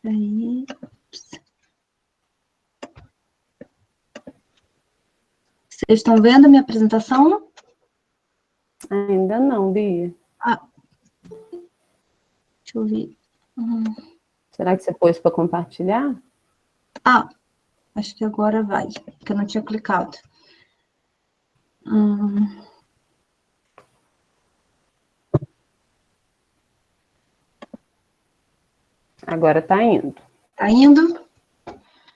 Aí. Vocês estão vendo a minha apresentação? Ainda não, Bia. Deixa eu ver. Será que você pôs para compartilhar? Acho que agora vai, porque eu não tinha clicado. Agora está indo. Tá indo?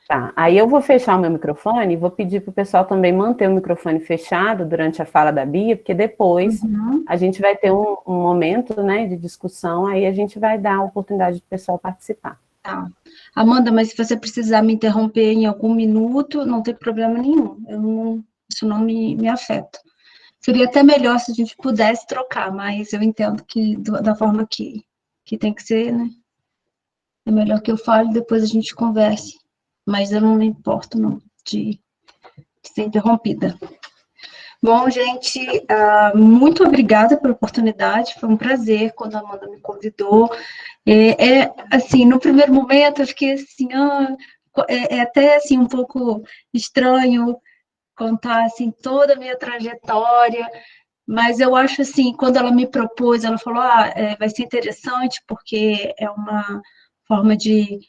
Tá, aí eu vou fechar o meu microfone e vou pedir para o pessoal também manter o microfone fechado durante a fala da Bia, porque depois a gente vai ter um momento, né, de discussão, aí a gente vai dar a oportunidade do pessoal participar. Tá. Amanda, mas se você precisar me interromper em algum minuto, não tem problema nenhum. Isso não me afeta. Seria até melhor se a gente pudesse trocar, mas eu entendo que da forma que tem que ser, né? É melhor que eu fale e depois a gente converse. Mas eu não me importo, não, de ser interrompida. Bom, gente, muito obrigada pela oportunidade. Foi um prazer quando a Amanda me convidou. Assim, no primeiro momento eu fiquei assim, até assim um pouco estranho contar assim toda a minha trajetória, mas eu acho assim, quando ela me propôs, ela falou, vai ser interessante porque é uma forma de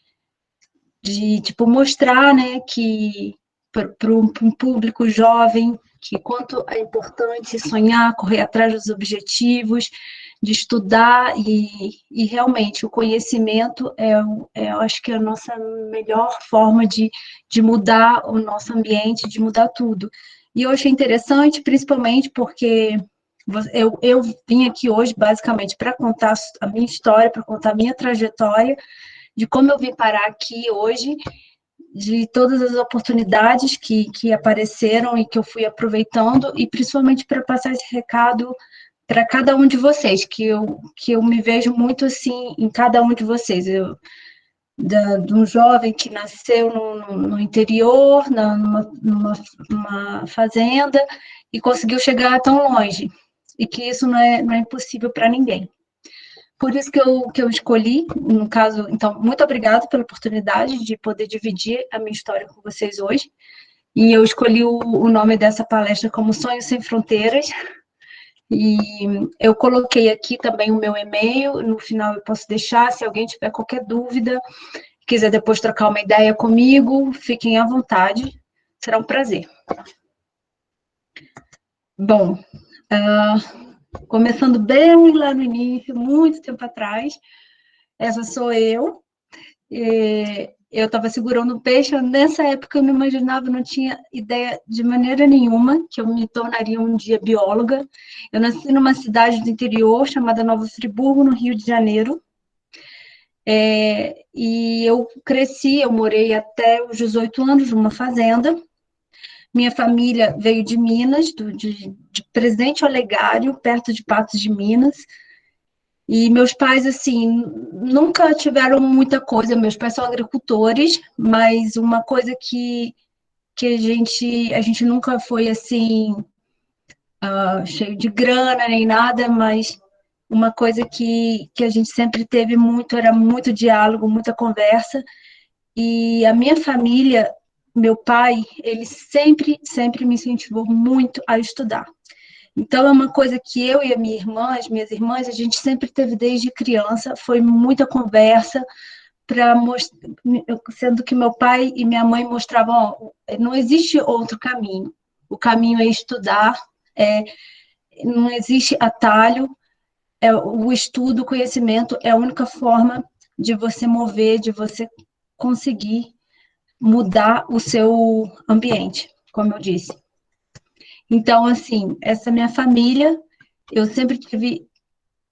tipo mostrar, né, que para um público jovem que quanto é importante sonhar, correr atrás dos objetivos, de estudar e realmente o conhecimento eu acho que é a nossa melhor forma de mudar o nosso ambiente, de mudar tudo. E eu achei interessante, principalmente porque eu vim aqui hoje basicamente para contar a minha história, para contar a minha trajetória, de como eu vim parar aqui hoje, de todas as oportunidades que apareceram e que eu fui aproveitando, e principalmente para passar esse recado para cada um de vocês, que eu me vejo muito assim em cada um de vocês. De um jovem que nasceu no interior, numa fazenda, e conseguiu chegar tão longe, e que isso não é impossível para ninguém. Por isso que eu escolhi, no caso, então, muito obrigada pela oportunidade de poder dividir a minha história com vocês hoje. E eu escolhi o nome dessa palestra como Sonhos Sem Fronteiras. E eu coloquei aqui também o meu e-mail, no final eu posso deixar, se alguém tiver qualquer dúvida, quiser depois trocar uma ideia comigo, fiquem à vontade, será um prazer. Bom, começando bem lá no início, muito tempo atrás, essa sou eu. Eu estava segurando o peixe, nessa época eu não imaginava, não tinha ideia de maneira nenhuma que eu me tornaria um dia bióloga. Eu nasci numa cidade do interior chamada Nova Friburgo, no Rio de Janeiro. E eu cresci, eu morei até os 18 anos numa fazenda. Minha família veio de Minas, de Presidente Olegário, perto de Patos de Minas. E meus pais, assim, nunca tiveram muita coisa. Meus pais são agricultores, mas uma coisa que a gente nunca foi, assim, cheio de grana nem nada, mas uma coisa que a gente sempre teve muito, era muito diálogo, muita conversa. E a minha família, meu pai, ele sempre me incentivou muito a estudar. Então, é uma coisa que eu e a minha irmã, as minhas irmãs, a gente sempre teve desde criança, foi muita conversa, sendo que meu pai e minha mãe mostravam, não existe outro caminho, o caminho é estudar, não existe atalho, o estudo, o conhecimento é a única forma de você mover, de você conseguir mudar o seu ambiente, como eu disse. Então, assim, essa minha família, eu sempre tive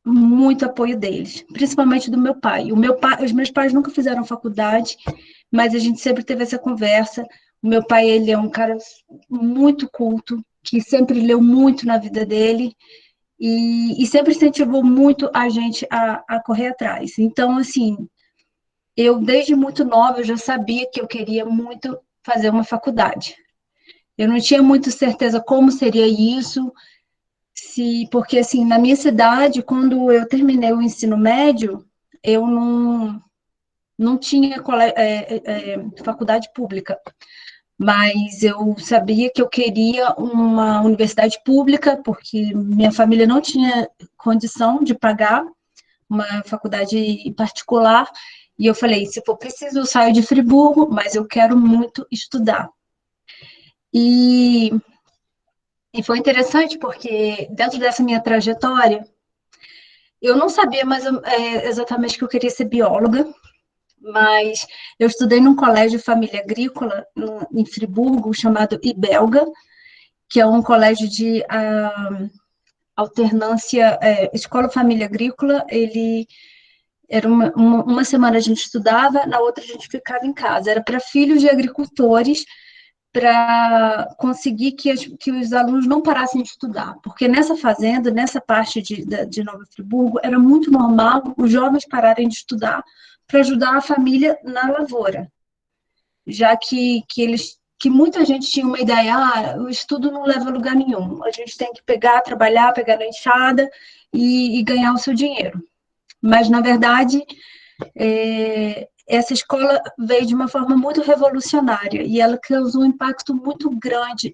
muito apoio deles, principalmente do meu pai. Os meus pais nunca fizeram faculdade, mas a gente sempre teve essa conversa. O meu pai, ele é um cara muito culto, que sempre leu muito na vida dele e sempre incentivou muito a gente a correr atrás. Então, assim, eu desde muito nova eu já sabia que eu queria muito fazer uma faculdade. Eu não tinha muita certeza como seria isso, porque assim, na minha cidade, quando eu terminei o ensino médio, eu não tinha faculdade pública, mas eu sabia que eu queria uma universidade pública, porque minha família não tinha condição de pagar uma faculdade particular, e eu falei, se for preciso, eu saio de Friburgo, mas eu quero muito estudar. E foi interessante, porque dentro dessa minha trajetória, eu não sabia exatamente que eu queria ser bióloga, mas eu estudei num colégio família agrícola em Friburgo, chamado IBELGA, que é um colégio de alternância, escola família agrícola. Ele era uma semana a gente estudava, na outra a gente ficava em casa. Era para filhos de agricultores, para conseguir que os alunos não parassem de estudar, porque nessa fazenda, nessa parte de Nova Friburgo, era muito normal os jovens pararem de estudar para ajudar a família na lavoura, já que muita gente tinha uma ideia, o estudo não leva a lugar nenhum, a gente tem que trabalhar, pegar na enxada e ganhar o seu dinheiro. Mas, na verdade, essa escola veio de uma forma muito revolucionária e ela causou um impacto muito grande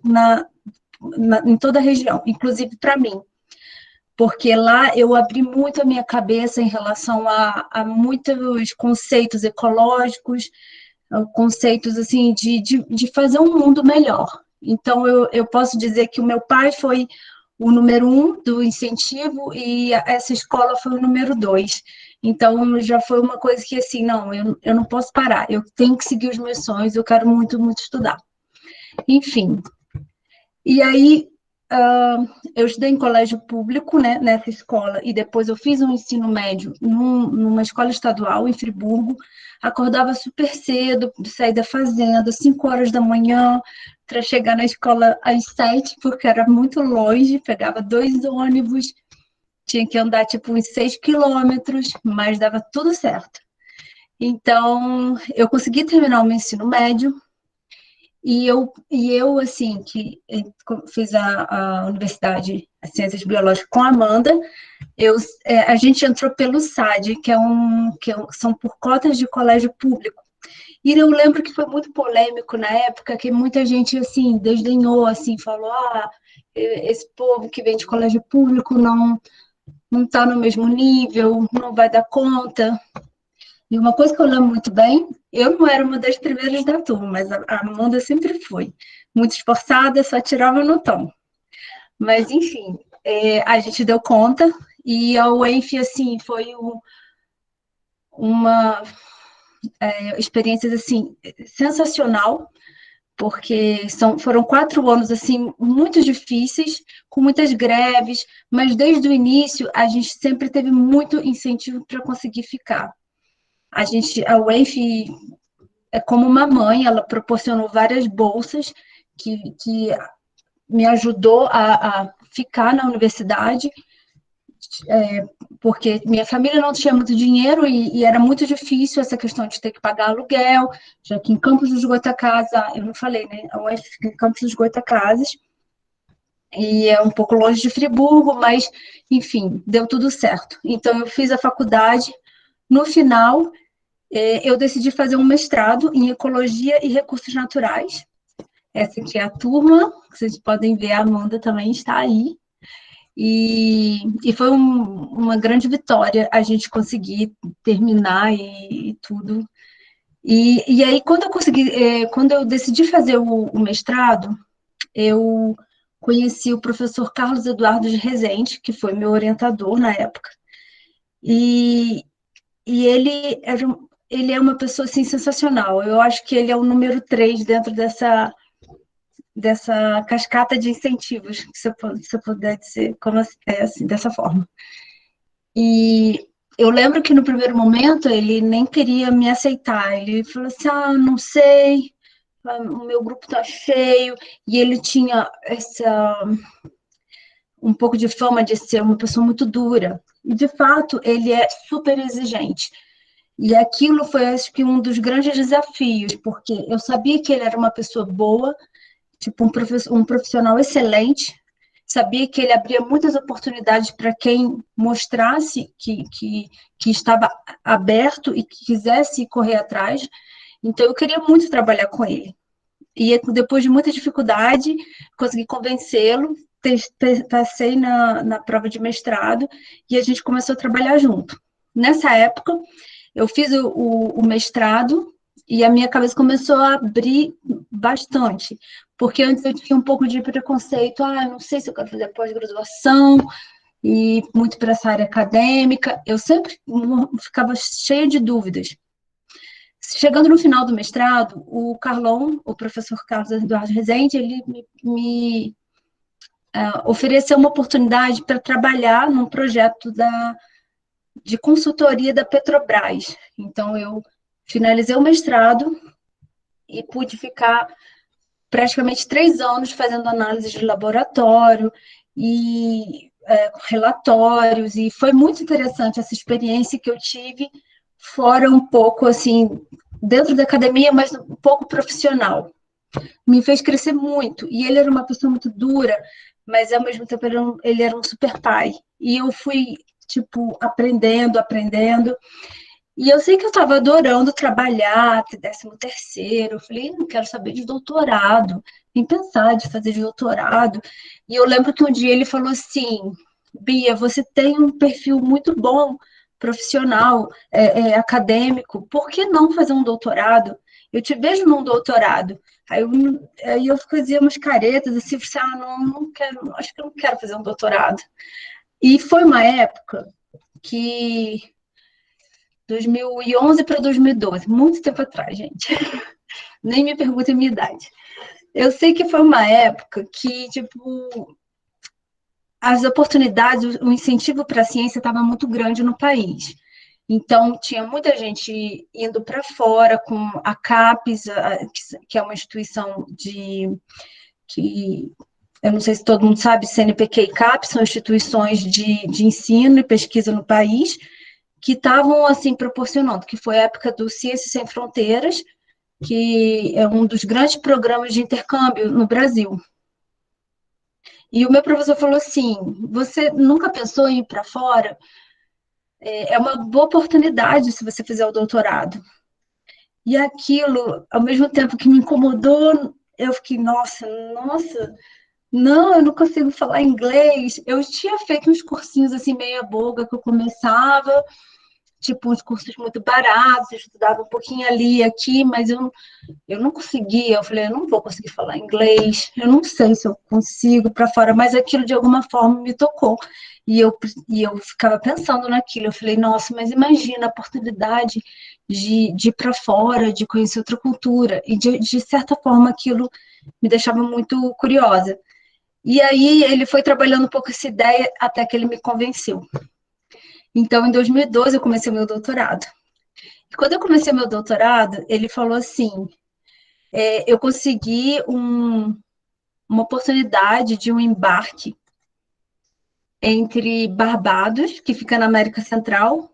em toda a região, inclusive para mim, porque lá eu abri muito a minha cabeça em relação a muitos conceitos ecológicos, conceitos assim de fazer um mundo melhor. Então, eu posso dizer que o meu pai foi o número 1 do incentivo e essa escola foi o número 2. Então, já foi uma coisa que, assim, não, eu não posso parar, eu tenho que seguir os meus sonhos, eu quero muito, muito estudar. Enfim, e aí eu estudei em colégio público, né, nessa escola, e depois eu fiz um ensino médio numa escola estadual em Friburgo, acordava super cedo, saí da fazenda, 5 horas da manhã, para chegar na escola às 7, porque era muito longe, pegava 2 ônibus, tinha que andar tipo uns 6 quilômetros, mas dava tudo certo. Então, eu consegui terminar o meu ensino médio, e eu assim, que fiz a Universidade de Ciências Biológicas com a Amanda, a gente entrou pelo SAD, são por cotas de colégio público. E eu lembro que foi muito polêmico na época, que muita gente, assim, desdenhou, assim, falou, esse povo que vem de colégio público não está no mesmo nível, não vai dar conta. E uma coisa que eu lembro muito bem, eu não era uma das primeiras da turma, mas a Amanda sempre foi. Muito esforçada, só tirava no tom. Mas, enfim, a gente deu conta, e a UENF, assim, foi uma experiência, assim, sensacional, porque foram 4 anos, assim, muito difíceis, com muitas greves, mas desde o início a gente sempre teve muito incentivo para conseguir ficar. A UENF é como uma mãe, ela proporcionou várias bolsas que me ajudou a ficar na universidade, porque minha família não tinha muito dinheiro e era muito difícil essa questão de ter que pagar aluguel, já que em Campos dos Goytacazes, eu não falei, né? A UF fica em Campos dos Goytacazes, e é um pouco longe de Friburgo, mas, enfim, deu tudo certo. Então, eu fiz a faculdade. No final, eu decidi fazer um mestrado em Ecologia e Recursos Naturais. Essa aqui é a turma, vocês podem ver, a Amanda também está aí. E foi uma grande vitória a gente conseguir terminar e tudo. E aí, quando eu decidi fazer o mestrado, eu conheci o professor Carlos Eduardo de Rezende, que foi meu orientador na época. E ele é uma pessoa assim, sensacional. Eu acho que ele é o número 3 dentro dessa cascata de incentivos, se eu puder dizer assim, dessa forma. E eu lembro que no primeiro momento ele nem queria me aceitar. Ele falou assim, não sei, o meu grupo tá cheio. E ele tinha um pouco de fama de ser uma pessoa muito dura. E, de fato, ele é super exigente. E aquilo foi, acho que, um dos grandes desafios, porque eu sabia que ele era uma pessoa boa, tipo, um profissional excelente, sabia que ele abria muitas oportunidades para quem mostrasse que estava aberto e que quisesse correr atrás. Então, eu queria muito trabalhar com ele. E depois de muita dificuldade, consegui convencê-lo, passei na prova de mestrado e a gente começou a trabalhar junto. Nessa época, eu fiz o mestrado e a minha cabeça começou a abrir bastante, porque antes eu tinha um pouco de preconceito, eu não sei se eu quero fazer pós-graduação, e muito para essa área acadêmica, eu sempre ficava cheia de dúvidas. Chegando no final do mestrado, o Carlon, o professor Carlos Eduardo Rezende, ele me ofereceu uma oportunidade para trabalhar num projeto de consultoria da Petrobras. Então, eu finalizei o mestrado e pude ficar praticamente 3 anos fazendo análise de laboratório e relatórios, e foi muito interessante essa experiência que eu tive, fora um pouco, assim, dentro da academia, mas um pouco profissional. Me fez crescer muito, e ele era uma pessoa muito dura, mas ao mesmo tempo ele era um super pai, e eu fui, tipo, aprendendo, e eu sei que eu estava adorando trabalhar, ter 13º, eu falei, não quero saber de doutorado, nem pensar de fazer de doutorado. E eu lembro que um dia ele falou assim, Bia, você tem um perfil muito bom, profissional, acadêmico, por que não fazer um doutorado? Eu te vejo num doutorado. Aí eu fazia umas caretas, assim, não quero, acho que eu não quero fazer um doutorado. E foi uma época que 2011 para 2012, muito tempo atrás, gente. Nem me perguntem a minha idade. Eu sei que foi uma época que, tipo, as oportunidades, o incentivo para a ciência estava muito grande no país. Então, tinha muita gente indo para fora com a CAPES, que é uma instituição que eu não sei se todo mundo sabe, CNPq e CAPES são instituições de ensino e pesquisa no país, que estavam, assim, proporcionando, que foi a época do Ciências Sem Fronteiras, que é um dos grandes programas de intercâmbio no Brasil. E o meu professor falou assim, você nunca pensou em ir para fora? É uma boa oportunidade se você fizer o doutorado. E aquilo, ao mesmo tempo que me incomodou, eu fiquei, nossa, não, eu não consigo falar inglês. Eu tinha feito uns cursinhos assim, meia boca, que eu começava, tipo, uns cursos muito baratos, eu estudava um pouquinho ali e aqui, mas eu não conseguia. Eu falei, eu não vou conseguir falar inglês, eu não sei se eu consigo para fora, mas aquilo de alguma forma me tocou. E eu ficava pensando naquilo. Eu falei, nossa, mas imagina a oportunidade de ir para fora, de conhecer outra cultura. E de certa forma aquilo me deixava muito curiosa. E aí ele foi trabalhando um pouco essa ideia até que ele me convenceu. Então, em 2012, eu comecei meu doutorado. E quando eu comecei meu doutorado, ele falou assim, eu consegui uma oportunidade de um embarque entre Barbados, que fica na América Central,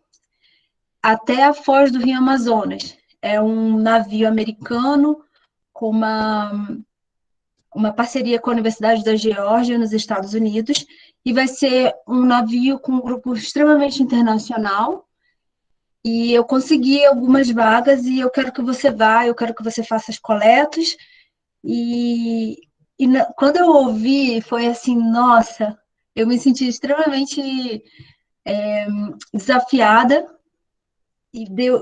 até a foz do Rio Amazonas. É um navio americano com uma parceria com a Universidade da Geórgia, nos Estados Unidos, e vai ser um navio com um grupo extremamente internacional, e eu consegui algumas vagas, e eu quero que você vá, eu quero que você faça as coletas, e quando eu ouvi, foi assim, nossa, eu me senti extremamente desafiada,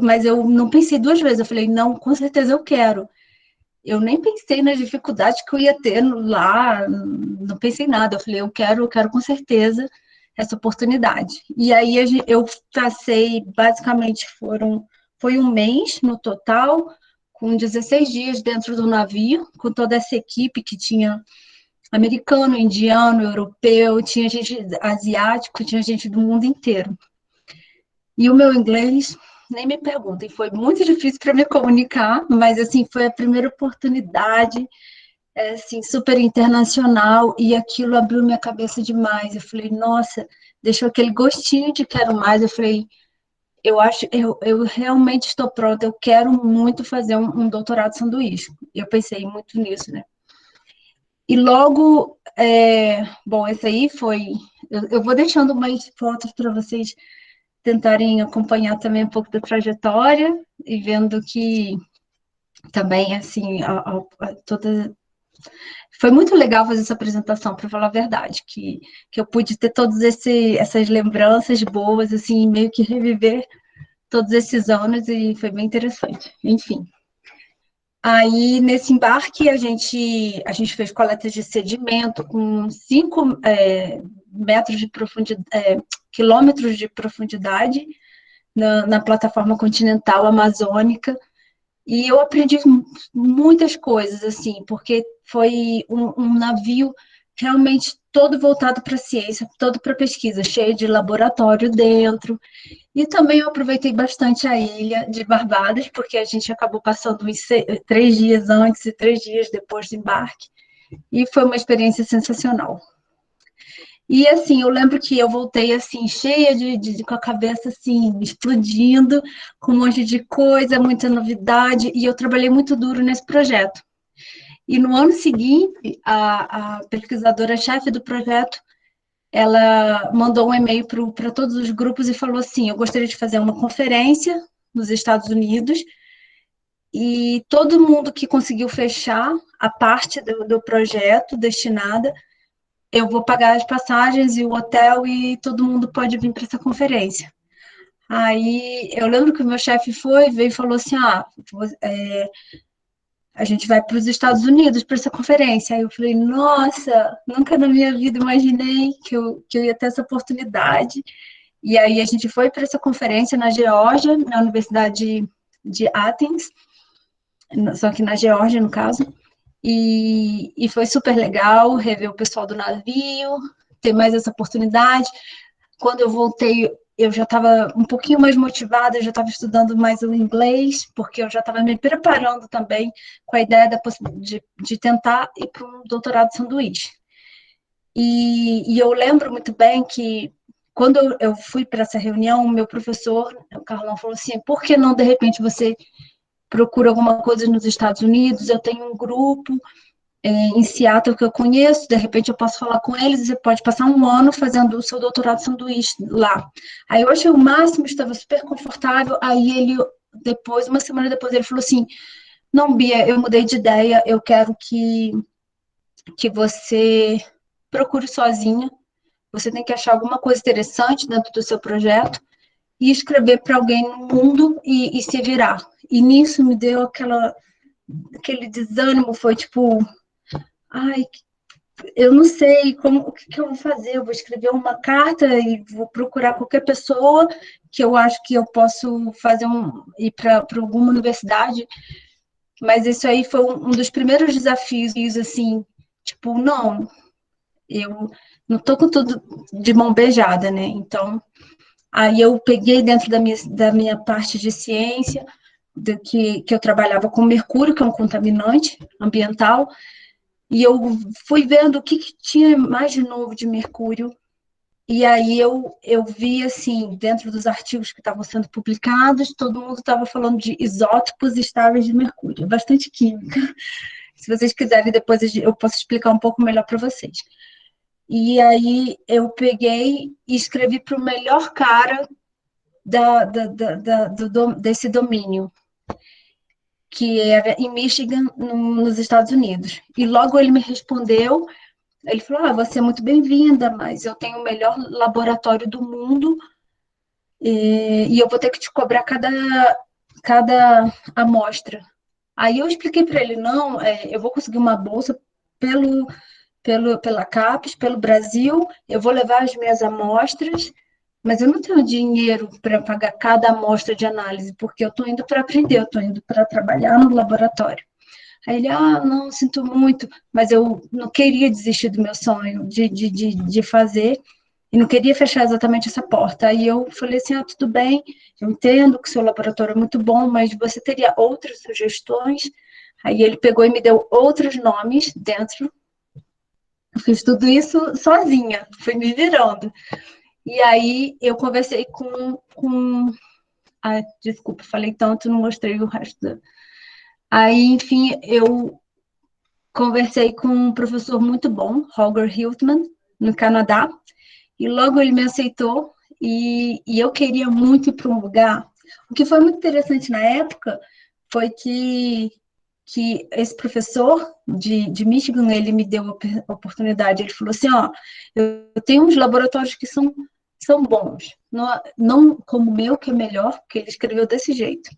mas eu não pensei 2 vezes, eu falei, não, com certeza eu quero. Eu nem pensei nas dificuldades que eu ia ter lá, não pensei em nada, eu falei, eu quero com certeza essa oportunidade. E aí eu passei, basicamente, foi um mês no total, com 16 dias dentro do navio, com toda essa equipe que tinha americano, indiano, europeu, tinha gente asiático, tinha gente do mundo inteiro. E o meu inglês, nem me perguntem, foi muito difícil para me comunicar, mas assim, foi a primeira oportunidade, assim, super internacional, e aquilo abriu minha cabeça demais. Eu falei, nossa, deixou aquele gostinho de quero mais. Eu falei, eu realmente estou pronta, eu quero muito fazer um doutorado sanduíche. Eu pensei muito nisso, né? E logo, bom, esse aí foi... Eu vou deixando mais fotos para vocês tentarem acompanhar também um pouco da trajetória e vendo que também, assim, toda... Foi muito legal fazer essa apresentação, para falar a verdade, que eu pude ter todas essas lembranças boas, assim, meio que reviver todos esses anos e foi bem interessante. Enfim. Aí, nesse embarque, a gente fez coleta de sedimento com 5 metros de profundidade, quilômetros de profundidade na plataforma continental amazônica. E eu aprendi muitas coisas, assim, porque foi um navio realmente todo voltado para a ciência, todo para pesquisa, cheio de laboratório dentro. E também eu aproveitei bastante a ilha de Barbados, porque a gente acabou passando 3 dias antes e 3 dias depois do embarque. E foi uma experiência sensacional. E assim, eu lembro que eu voltei assim, cheia com a cabeça assim, explodindo, com um monte de coisa, muita novidade, e eu trabalhei muito duro nesse projeto. E no ano seguinte, a pesquisadora-chefe do projeto, ela mandou um e-mail para todos os grupos e falou assim: eu gostaria de fazer uma conferência nos Estados Unidos, e todo mundo que conseguiu fechar a parte do projeto destinada, eu vou pagar as passagens e o hotel e todo mundo pode vir para essa conferência. Aí eu lembro que o meu chefe veio e falou assim: a gente vai para os Estados Unidos para essa conferência. Aí eu falei: nossa, nunca na minha vida imaginei que eu ia ter essa oportunidade. E aí a gente foi para essa conferência na Geórgia, na Universidade de Athens, só que na Geórgia, no caso. E foi super legal rever o pessoal do navio, ter mais essa oportunidade. Quando eu voltei, eu já estava um pouquinho mais motivada, eu já estava estudando mais o inglês, porque eu já estava me preparando também com a ideia de tentar ir para um doutorado sanduíche. E eu lembro muito bem que quando eu fui para essa reunião, o meu professor, o Carlão, falou assim: por que não, de repente, você procura alguma coisa nos Estados Unidos? Eu tenho um grupo em Seattle que eu conheço, de repente eu posso falar com eles, e você pode passar um ano fazendo o seu doutorado sanduíche lá. Aí eu achei o máximo, estava super confortável, aí ele, depois, uma semana depois, ele falou assim: não, Bia, eu mudei de ideia, eu quero que você procure sozinha, você tem que achar alguma coisa interessante dentro do seu projeto e escrever para alguém no mundo e se virar. E nisso me deu aquele desânimo, foi tipo, ai, eu não sei o que eu vou fazer. Eu vou escrever uma carta e vou procurar qualquer pessoa que eu acho que eu posso ir para alguma universidade. Mas isso aí foi um dos primeiros desafios, assim, tipo, não, eu não tô com tudo de mão beijada, né? Então, aí eu peguei dentro da minha parte de ciência, que eu trabalhava com mercúrio, que é um contaminante ambiental, e eu fui vendo o que tinha mais de novo de mercúrio. E aí eu vi, assim, dentro dos artigos que estavam sendo publicados, todo mundo estava falando de isótopos estáveis de mercúrio. É bastante química. Se vocês quiserem, depois eu posso explicar um pouco melhor para vocês. E aí eu peguei e escrevi para o melhor cara desse domínio, que era em Michigan, nos Estados Unidos. E logo ele me respondeu. Ele falou: você é muito bem-vinda, mas eu tenho o melhor laboratório do mundo e eu vou ter que te cobrar cada amostra. Aí eu expliquei para ele: não, eu vou conseguir uma bolsa pela CAPES, pelo Brasil, eu vou levar as minhas amostras, mas eu não tenho dinheiro para pagar cada amostra de análise, porque eu estou indo para aprender, eu estou indo para trabalhar no laboratório. Aí ele: não, sinto muito, mas eu não queria desistir do meu sonho de fazer, e não queria fechar exatamente essa porta. Aí eu falei assim: tudo bem, eu entendo que o seu laboratório é muito bom, mas você teria outras sugestões? Aí ele pegou e me deu outros nomes dentro. Eu fiz tudo isso sozinha, fui me virando. E aí eu conversei com... desculpa, falei tanto, não mostrei o resto. Aí, enfim, eu conversei com um professor muito bom, Holger Hiltman, no Canadá, e logo ele me aceitou, e eu queria muito ir para um lugar. O que foi muito interessante na época foi que esse professor de Michigan, ele me deu a oportunidade, ele falou assim, ó, eu tenho uns laboratórios que são bons, não como o meu, que é melhor, porque ele escreveu desse jeito,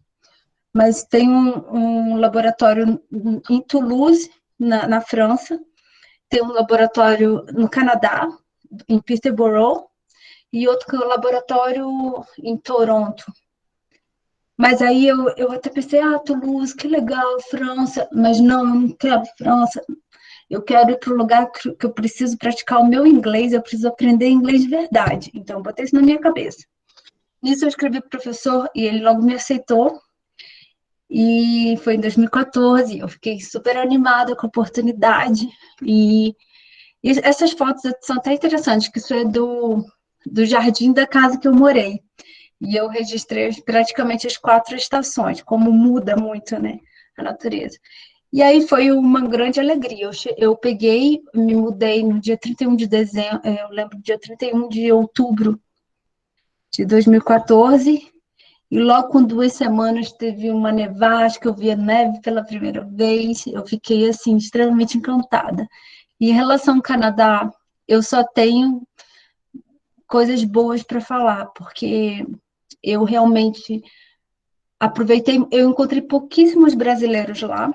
mas tem um laboratório em Toulouse, na França, tem um laboratório no Canadá, em Peterborough, e outro laboratório em Toronto. Mas aí eu até pensei, Toulouse, que legal, França, mas não, eu não quero França, eu quero ir para um lugar que eu preciso praticar o meu inglês, eu preciso aprender inglês de verdade. Então, eu botei isso na minha cabeça. Nisso eu escrevi para o professor e ele logo me aceitou, e foi em 2014, eu fiquei super animada com a oportunidade, e essas fotos são até interessantes, que isso é do jardim da casa que eu morei. E eu registrei praticamente as 4 estações, como muda muito, né, a natureza. E aí foi uma grande alegria. Eu peguei, me mudei no dia 31 de dezembro, eu lembro, dia 31 de outubro de 2014, e logo com 2 semanas teve uma nevasca, eu vi a neve pela primeira vez, eu fiquei, assim, extremamente encantada. E em relação ao Canadá, eu só tenho coisas boas para falar, porque eu realmente aproveitei, eu encontrei pouquíssimos brasileiros lá.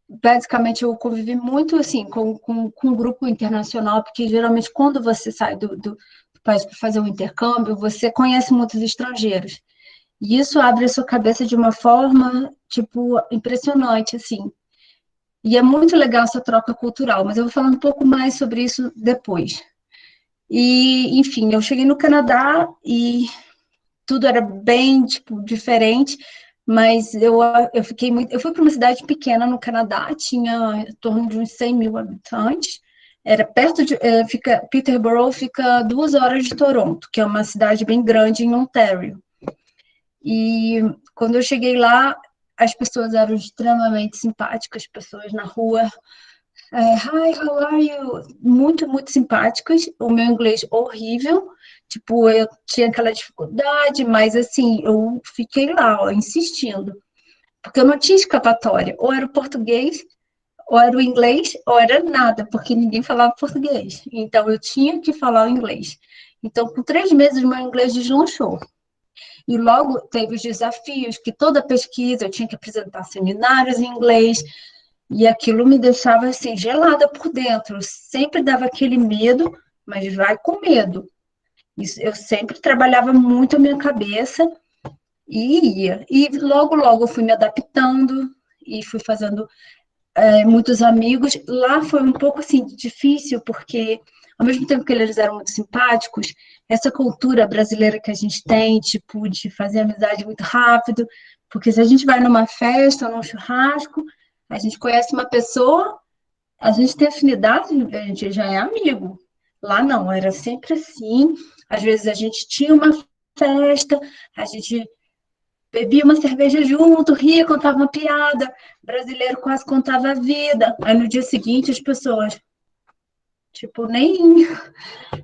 Basicamente, eu convivi muito assim com um grupo internacional, porque geralmente quando você sai do país para fazer um intercâmbio, você conhece muitos estrangeiros. E isso abre a sua cabeça de uma forma, tipo, impressionante, assim. E é muito legal essa troca cultural, mas eu vou falar um pouco mais sobre isso depois. E, enfim, eu cheguei no Canadá e tudo era bem, tipo, diferente, mas eu fiquei muito... Eu fui para uma cidade pequena no Canadá, tinha em torno de uns 100 mil habitantes, era perto de... Peterborough fica 2 horas de Toronto, que é uma cidade bem grande em Ontário. E quando eu cheguei lá, as pessoas eram extremamente simpáticas, as pessoas na rua... Hi, how are you? Muito, muito simpáticas. O meu inglês horrível. Tipo, eu tinha aquela dificuldade, mas assim, eu fiquei lá, ó, insistindo. Porque eu não tinha escapatória. Ou era o português, ou era o inglês, ou era nada, porque ninguém falava português. Então, eu tinha que falar o inglês. Então, com 3 meses, meu inglês deslanchou. E logo teve os desafios, que toda pesquisa eu tinha que apresentar seminários em inglês, e aquilo me deixava assim, gelada por dentro. Eu sempre dava aquele medo, mas vai com medo. Isso, eu sempre trabalhava muito a minha cabeça e ia. E logo, logo eu fui me adaptando e fui fazendo muitos amigos. Lá foi um pouco assim difícil, porque ao mesmo tempo que eles eram muito simpáticos, essa cultura brasileira que a gente tem, tipo, de fazer amizade muito rápido, porque se a gente vai numa festa, num churrasco, a gente conhece uma pessoa, a gente tem afinidade, a gente já é amigo. Lá não, era sempre assim. Às vezes a gente tinha uma festa, a gente bebia uma cerveja junto, ria, contava uma piada. Brasileiro quase contava a vida. Aí no dia seguinte as pessoas, tipo, nem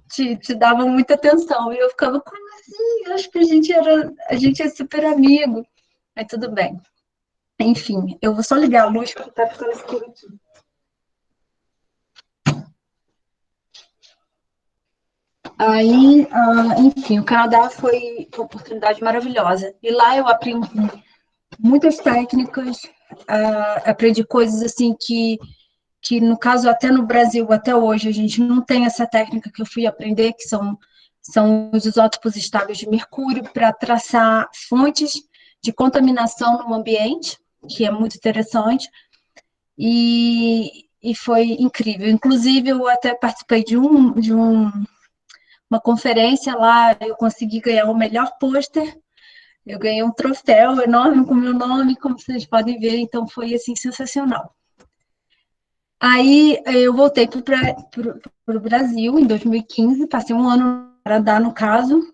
te davam muita atenção. E eu ficava, como assim? Eu acho que a gente é super amigo. Mas tudo bem. Enfim, eu vou só ligar a luz porque tá ficando escuro aqui. Aí, enfim, o Canadá foi uma oportunidade maravilhosa. E lá eu aprendi muitas técnicas, aprendi coisas assim que, no caso, até no Brasil, até hoje, a gente não tem essa técnica que eu fui aprender, que são os isótopos estáveis de mercúrio, para traçar fontes de contaminação no ambiente, que é muito interessante, e foi incrível. Inclusive, eu até participei uma conferência lá, eu consegui ganhar o melhor pôster, eu ganhei um troféu enorme com o meu nome, como vocês podem ver, então foi assim sensacional. Aí eu voltei para o Brasil em 2015, passei um ano no Canadá, no caso,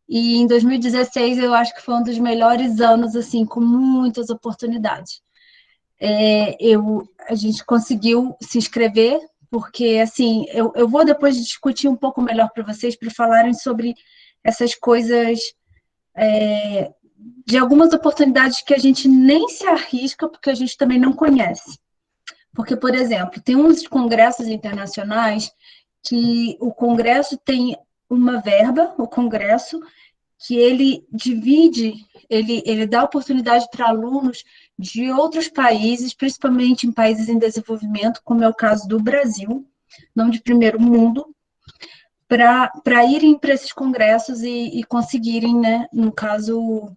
e em 2016 eu acho que foi um dos melhores anos, assim, com muitas oportunidades. a gente conseguiu se inscrever, porque, assim, eu vou depois discutir um pouco melhor para vocês, para falarem sobre essas coisas, de algumas oportunidades que a gente nem se arrisca, porque a gente também não conhece. Porque, por exemplo, tem uns congressos internacionais que o congresso tem uma verba, o congresso, que ele divide, ele dá oportunidade para alunos de outros países, principalmente em países em desenvolvimento, como é o caso do Brasil, não de primeiro mundo, para irem para esses congressos e conseguirem, né, no caso,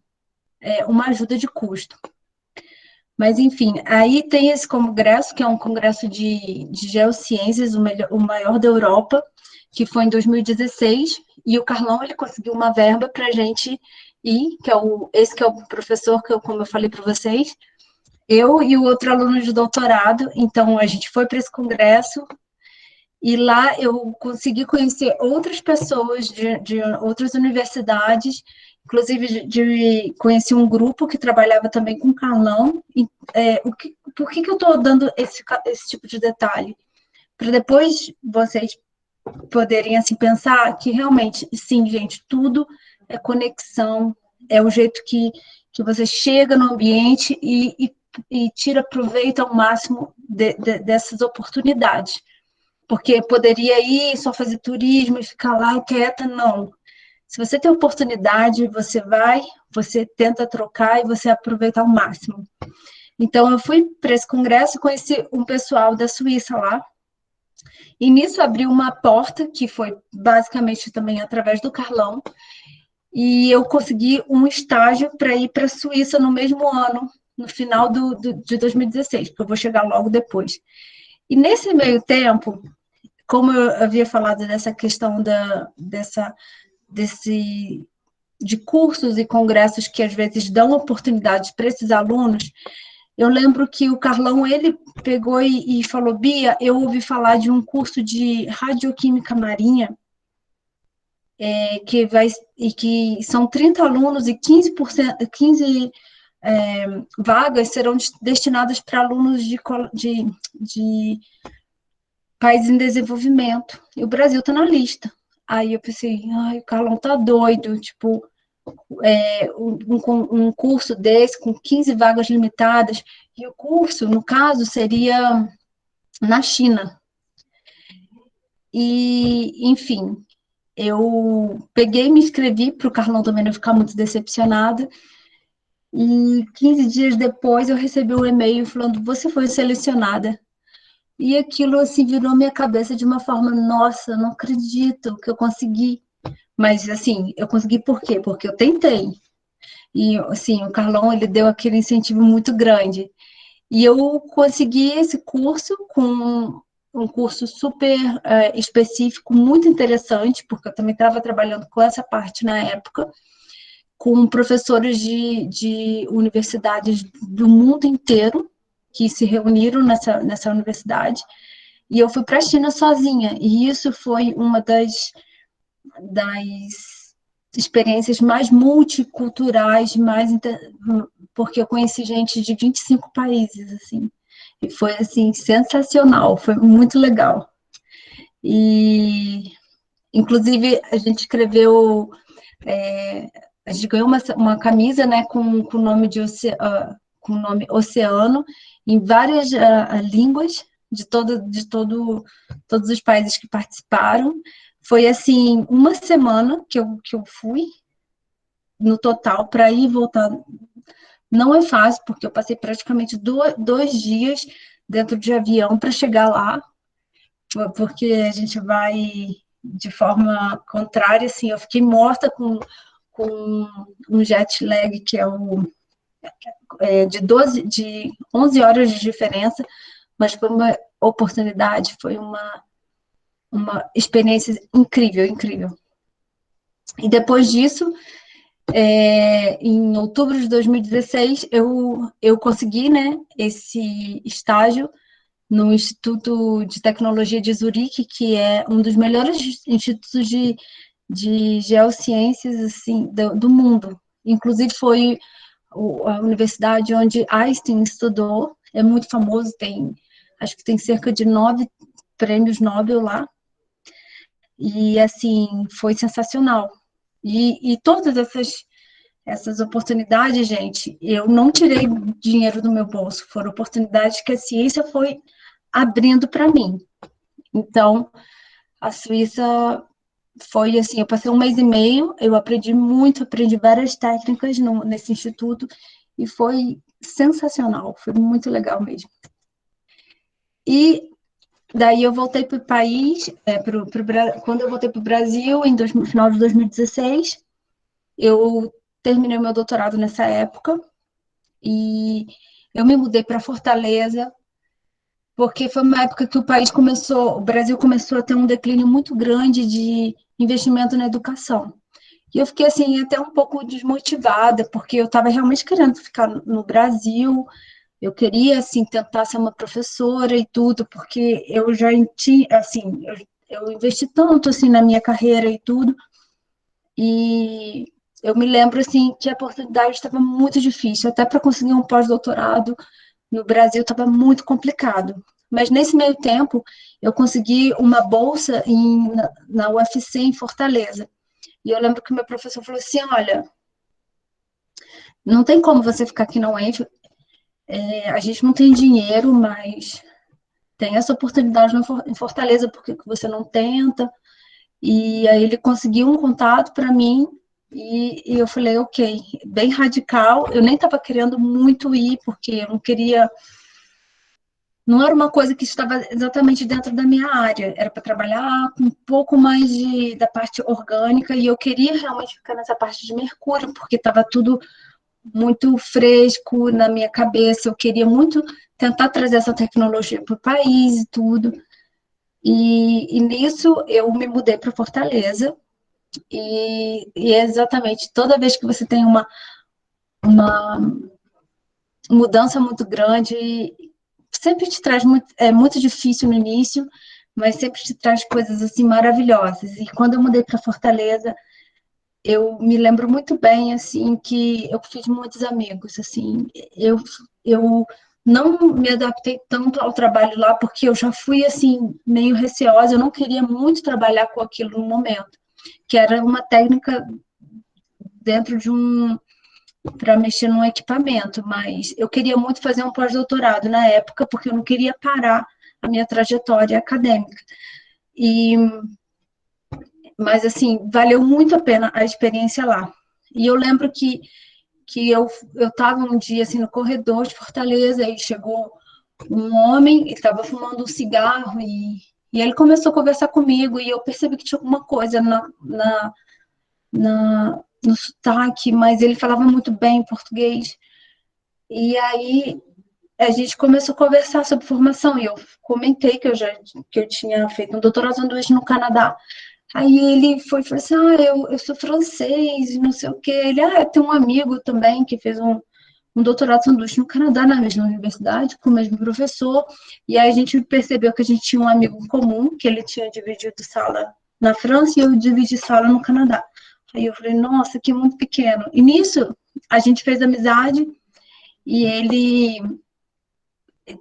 uma ajuda de custo. Mas, enfim, aí tem esse congresso, que é um congresso de geociências, o maior da Europa, que foi em 2016, e o Carlão, ele conseguiu uma verba para a gente ir, esse que é o professor, como eu falei para vocês, eu e o outro aluno de doutorado, então a gente foi para esse congresso, e lá eu consegui conhecer outras pessoas de outras universidades, inclusive conheci um grupo que trabalhava também com Carlão. Por que eu estou dando esse tipo de detalhe? Para depois vocês poderem assim, pensar que realmente, sim, gente, tudo é conexão, é o jeito que você chega no ambiente e tira proveito ao máximo dessas oportunidades. Porque poderia ir só fazer turismo e ficar lá quieta, não. Se você tem oportunidade, você vai, você tenta trocar e você aproveita ao máximo. Então, eu fui para esse congresso, conheci um pessoal da Suíça lá, e nisso abriu uma porta, que foi basicamente também através do Carlão, e eu consegui um estágio para ir para a Suíça no mesmo ano, no final de 2016, porque eu vou chegar logo depois. E nesse meio tempo, como eu havia falado dessa questão de cursos e congressos que às vezes dão oportunidades para esses alunos, eu lembro que o Carlão, ele pegou e falou, Bia, eu ouvi falar de um curso de radioquímica marinha, que são 30 alunos e 15 vagas serão destinadas para alunos de países em desenvolvimento, e o Brasil está na lista. Aí eu pensei, ai, o Carlão tá doido, tipo, um curso desse com 15 vagas limitadas, e o curso, no caso, seria na China. E, enfim, eu peguei e me inscrevi para o Carlão também não ficar muito decepcionada, e 15 dias depois eu recebi um e-mail falando, você foi selecionada. E aquilo, assim, virou minha cabeça de uma forma, nossa, não acredito que eu consegui. Mas, assim, eu consegui por quê? Porque eu tentei. E, assim, o Carlão, ele deu aquele incentivo muito grande. E eu consegui esse curso com um curso super específico, muito interessante, porque eu também estava trabalhando com essa parte na época, com professores de universidades do mundo inteiro, que se reuniram nessa universidade, e eu fui para a China sozinha, e isso foi uma das experiências mais multiculturais, porque eu conheci gente de 25 países, assim, e foi, assim, sensacional, foi muito legal. E, inclusive, a gente escreveu, a gente ganhou uma camisa, né, com o nome com o nome Oceano, em várias línguas, todos os países que participaram. Foi, assim, uma semana que eu fui, no total, para ir e voltar. Não é fácil, porque eu passei praticamente 2 dias dentro de avião para chegar lá, porque a gente vai de forma contrária, assim, eu fiquei morta com um jet lag, que de 11 horas de diferença, mas foi uma oportunidade, foi uma experiência incrível, incrível. E depois disso, em outubro de 2016, eu consegui, né, esse estágio no Instituto de Tecnologia de Zurique, que é um dos melhores institutos de geociências, assim, do mundo. Inclusive foi a universidade onde Einstein estudou, é muito famoso, acho que tem cerca de 9 prêmios Nobel lá, e, assim, foi sensacional. E todas essas oportunidades, gente, eu não tirei dinheiro do meu bolso, foram oportunidades que a ciência foi abrindo para mim. Então, a Suíça foi assim, eu passei 1 mês e meio, eu aprendi muito, aprendi várias técnicas nesse instituto, e foi sensacional, foi muito legal mesmo. E daí eu voltei para o país, quando eu voltei para o Brasil, no final de 2016, eu terminei meu doutorado nessa época, e eu me mudei para Fortaleza, porque foi uma época que o Brasil começou a ter um declínio muito grande de investimento na educação. E eu fiquei, assim, até um pouco desmotivada, porque eu estava realmente querendo ficar no Brasil, eu queria, assim, tentar ser uma professora e tudo, porque eu já tinha, assim, eu investi tanto, assim, na minha carreira e tudo, e eu me lembro, assim, que a oportunidade estava muito difícil, até para conseguir um pós-doutorado no Brasil estava muito complicado. Mas nesse meio tempo, eu consegui uma bolsa na UFC em Fortaleza. E eu lembro que o meu professor falou assim: olha, não tem como você ficar aqui na UENF, a gente não tem dinheiro, mas tem essa oportunidade em Fortaleza, por que você não tenta? E aí ele conseguiu um contato para mim, e eu falei, ok, bem radical. Eu nem estava querendo muito ir, porque eu não queria. Não era uma coisa que estava exatamente dentro da minha área, era para trabalhar com um pouco mais da parte orgânica, e eu queria realmente ficar nessa parte de mercúrio, porque estava tudo muito fresco na minha cabeça, eu queria muito tentar trazer essa tecnologia para o país e tudo. E nisso eu me mudei para Fortaleza, e é exatamente toda vez que você tem uma mudança muito grande, sempre te traz muito, é muito difícil no início, mas sempre te traz coisas assim maravilhosas. E quando eu mudei para Fortaleza, eu me lembro muito bem assim que eu fiz muitos amigos, assim, eu não me adaptei tanto ao trabalho lá porque eu já fui assim meio receosa, eu não queria muito trabalhar com aquilo no momento, que era uma técnica dentro de para mexer num equipamento, mas eu queria muito fazer um pós-doutorado na época, porque eu não queria parar a minha trajetória acadêmica. E, mas, assim, valeu muito a pena a experiência lá. E eu lembro que eu estava um dia, assim, no corredor de Fortaleza, e chegou um homem, ele estava fumando um cigarro, e ele começou a conversar comigo, e eu percebi que tinha alguma coisa no sotaque, mas ele falava muito bem português. E aí a gente começou a conversar sobre formação, e eu comentei que eu tinha feito um doutorado sanduíche no Canadá. Aí ele falou assim, eu sou francês, não sei o quê. Ele, eu tenho um amigo também que fez um doutorado sanduíche no Canadá, na mesma universidade, com o mesmo professor. E aí a gente percebeu que a gente tinha um amigo em comum, que ele tinha dividido sala na França e eu dividi sala no Canadá. Aí eu falei, nossa, que mundo pequeno. E nisso, a gente fez amizade, e ele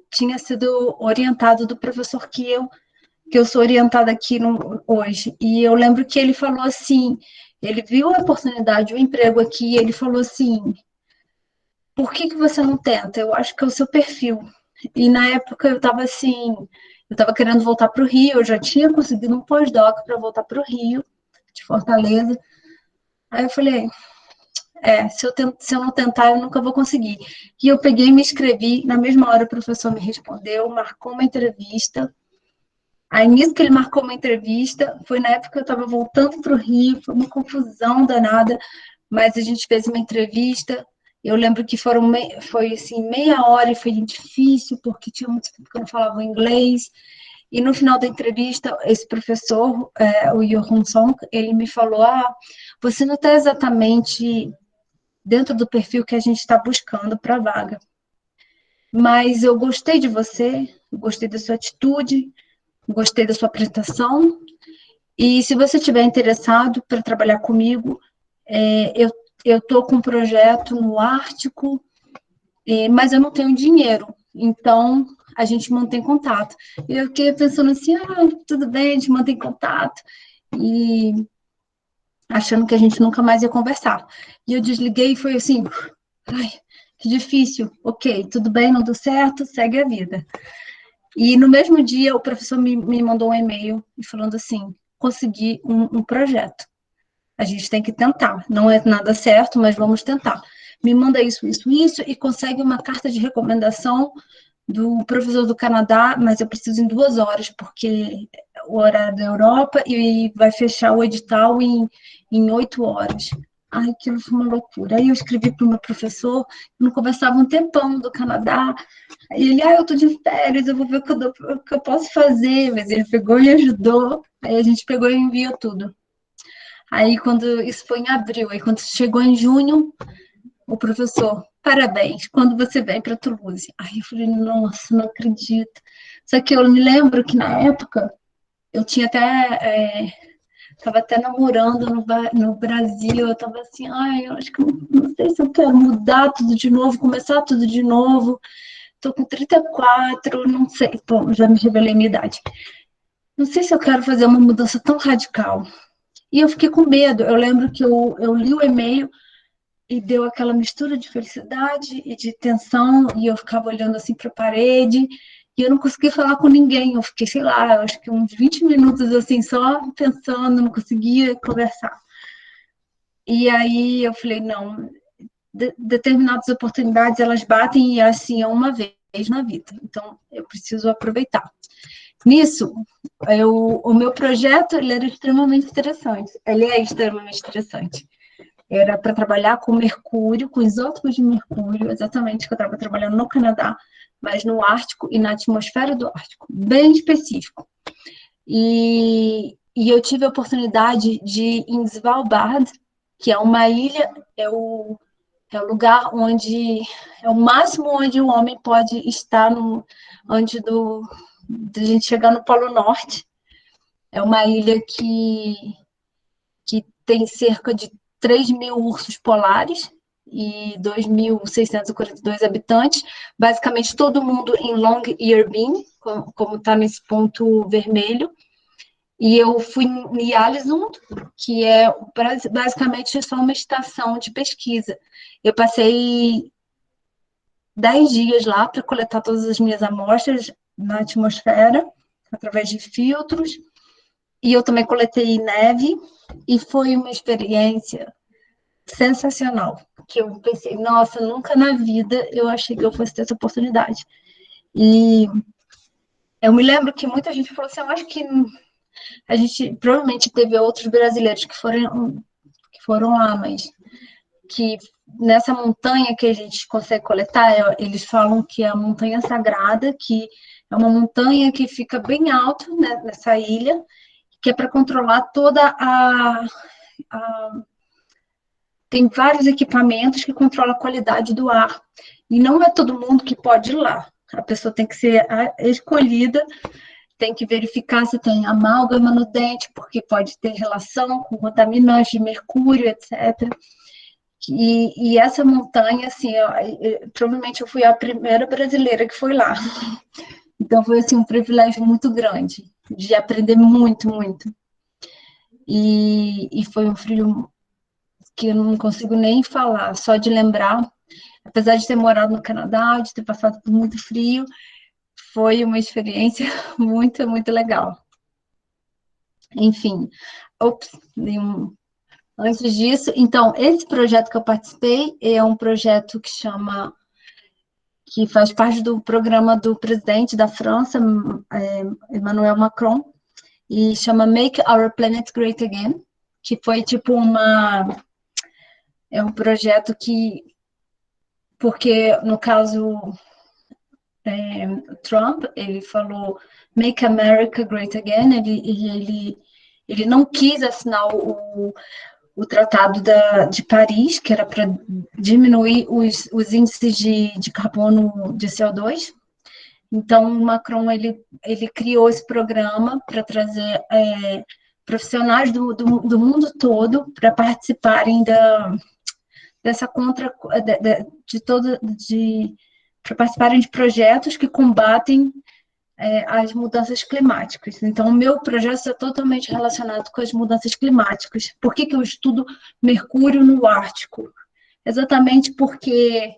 tinha sido orientado do professor que eu sou orientada aqui hoje. E eu lembro que ele falou assim, ele viu a oportunidade, o emprego aqui, e ele falou assim, por que você não tenta? Eu acho que é o seu perfil. E na época eu estava assim, eu estava querendo voltar para o Rio, eu já tinha conseguido um pós-doc para voltar para o Rio, de Fortaleza. Aí eu falei, se eu não tentar, eu nunca vou conseguir. E eu peguei e me inscrevi, na mesma hora o professor me respondeu, marcou uma entrevista. Aí, nisso que ele marcou uma entrevista, foi na época que eu estava voltando para o Rio, foi uma confusão danada, mas a gente fez uma entrevista. Eu lembro que foi assim, meia hora, e foi difícil, porque tinha muito tempo que eu não falava inglês. E no final da entrevista, esse professor, o Johan Song, ele me falou, você não está exatamente dentro do perfil que a gente está buscando para a vaga. Mas eu gostei de você, gostei da sua atitude, gostei da sua apresentação, e se você estiver interessado para trabalhar comigo, eu estou com um projeto no Ártico, mas eu não tenho dinheiro. Então, a gente mantém contato. E eu fiquei pensando assim, tudo bem, a gente mantém contato. E achando que a gente nunca mais ia conversar. E eu desliguei e foi assim, ai, que difícil. Ok, tudo bem, não deu certo, segue a vida. E no mesmo dia, o professor me mandou um e-mail falando assim, consegui um projeto. A gente tem que tentar. Não é nada certo, mas vamos tentar. Me manda isso, isso, isso, e consegue uma carta de recomendação do professor do Canadá, mas eu preciso em 2 horas, porque o horário da Europa e vai fechar o edital em 8 horas. Ai, aquilo foi uma loucura. Aí eu escrevi para o meu professor, não conversava um tempão do Canadá, aí ele, eu tô de férias, eu vou ver o que eu posso fazer, mas ele pegou e ajudou, aí a gente pegou e enviou tudo. Aí, quando isso foi em abril, aí quando chegou em junho, o professor, parabéns, quando você vem para Toulouse? Aí eu falei, nossa, não acredito. Só que eu me lembro que na época, eu tinha até, estava até namorando no Brasil, eu estava assim, eu acho que não sei se eu quero mudar tudo de novo, começar tudo de novo. Estou com 34, não sei, bom, já me revelei minha idade. Não sei se eu quero fazer uma mudança tão radical. E eu fiquei com medo. Eu lembro que eu li o e-mail e deu aquela mistura de felicidade e de tensão, e eu ficava olhando assim para a parede, e eu não conseguia falar com ninguém. Eu fiquei, sei lá, acho que uns 20 minutos assim, só pensando, não conseguia conversar. E aí eu falei, não, determinadas oportunidades, elas batem e assim, é uma vez na vida. Então, eu preciso aproveitar. Nisso, o meu projeto ele era extremamente interessante. Ele é extremamente interessante. Era para trabalhar com mercúrio, com isótopos de mercúrio, exatamente que eu estava trabalhando no Canadá, mas no Ártico e na atmosfera do Ártico, bem específico. E eu tive a oportunidade de ir em Svalbard, que é uma ilha, é o lugar onde é o máximo onde o homem pode estar antes de a gente chegar no Polo Norte. É uma ilha que tem cerca de 3.000 ursos polares e 2.642 habitantes, basicamente todo mundo em Long Ear Beam, como está nesse ponto vermelho. E eu fui em Alisund, que é basicamente só uma estação de pesquisa. Eu passei 10 dias lá para coletar todas as minhas amostras na atmosfera, através de filtros, e eu também coletei neve, e foi uma experiência sensacional, que eu pensei, nossa, nunca na vida eu achei que eu fosse ter essa oportunidade. E eu me lembro que muita gente falou assim, eu acho que a gente provavelmente teve outros brasileiros que foram lá, mas que nessa montanha que a gente consegue coletar, eles falam que é a montanha sagrada, que é uma montanha que fica bem alto, né, nessa ilha, que é para controlar toda tem vários equipamentos que controlam a qualidade do ar. E não é todo mundo que pode ir lá. A pessoa tem que ser escolhida, tem que verificar se tem amálgama no dente, porque pode ter relação com contaminantes de mercúrio, etc. E essa montanha, assim, provavelmente eu fui a primeira brasileira que foi lá. Então foi assim, um privilégio muito grande, de aprender muito, muito. E foi um frio que eu não consigo nem falar, só de lembrar. Apesar de ter morado no Canadá, de ter passado por muito frio, foi uma experiência muito, muito legal. Enfim, antes disso, então, esse projeto que eu participei é um projeto que faz parte do programa do presidente da França, Emmanuel Macron, e chama Make Our Planet Great Again, que foi tipo é um projeto porque no caso Trump, ele falou Make America Great Again, ele não quis assinar o Tratado de Paris, que era para diminuir os índices de carbono de CO2. Então, o Macron ele criou esse programa para trazer profissionais do mundo todo para participarem dessa para participarem de projetos que combatem as mudanças climáticas. Então, o meu projeto está totalmente relacionado com as mudanças climáticas. Por que eu estudo mercúrio no Ártico? Exatamente porque,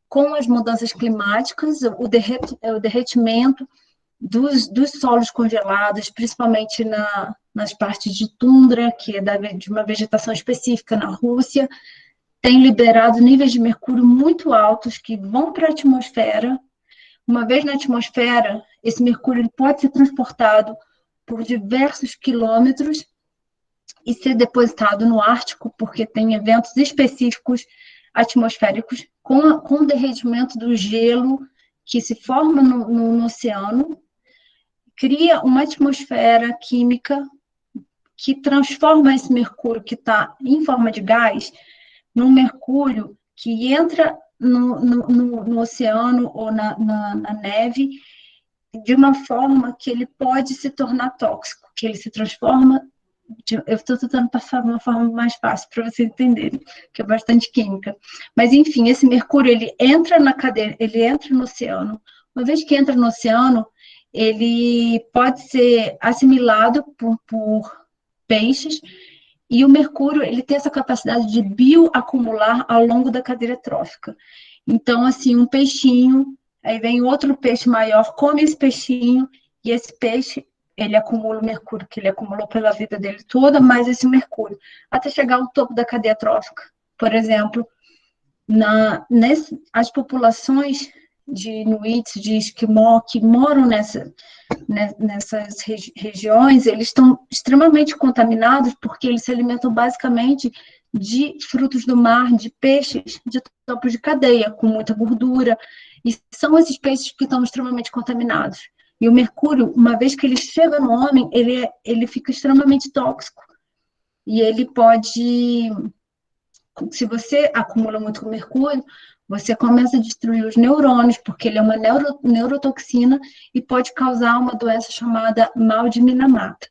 com as mudanças climáticas, o derretimento dos solos congelados, principalmente nas partes de tundra, que é de uma vegetação específica na Rússia, tem liberado níveis de mercúrio muito altos que vão para a atmosfera. Uma vez na atmosfera, esse mercúrio pode ser transportado por diversos quilômetros e ser depositado no Ártico, porque tem eventos específicos atmosféricos com o derretimento do gelo que se forma no oceano, cria uma atmosfera química que transforma esse mercúrio que está em forma de gás num mercúrio que entra no oceano ou na neve de uma forma que ele pode se tornar tóxico, que ele se transforma. Eu estou tentando passar de uma forma mais fácil para vocês entenderem, que é bastante química. Mas, enfim, esse mercúrio, ele entra na cadeia, ele entra no oceano. Uma vez que entra no oceano, ele pode ser assimilado por peixes, e o mercúrio, ele tem essa capacidade de bioacumular ao longo da cadeia trófica. Então, assim, um peixinho, aí vem outro peixe maior, come esse peixinho, e esse peixe, ele acumula o mercúrio que ele acumulou pela vida dele toda, mais esse mercúrio, até chegar ao topo da cadeia trófica. Por exemplo, as populações de inuits, de esquimó, que moram nessas regiões, eles estão extremamente contaminados porque eles se alimentam basicamente de frutos do mar, de peixes de topo de cadeia, com muita gordura, e são esses peixes que estão extremamente contaminados. E o mercúrio, uma vez que ele chega no homem, ele fica extremamente tóxico. E ele pode, se você acumula muito mercúrio, você começa a destruir os neurônios, porque ele é uma neurotoxina e pode causar uma doença chamada mal de Minamata.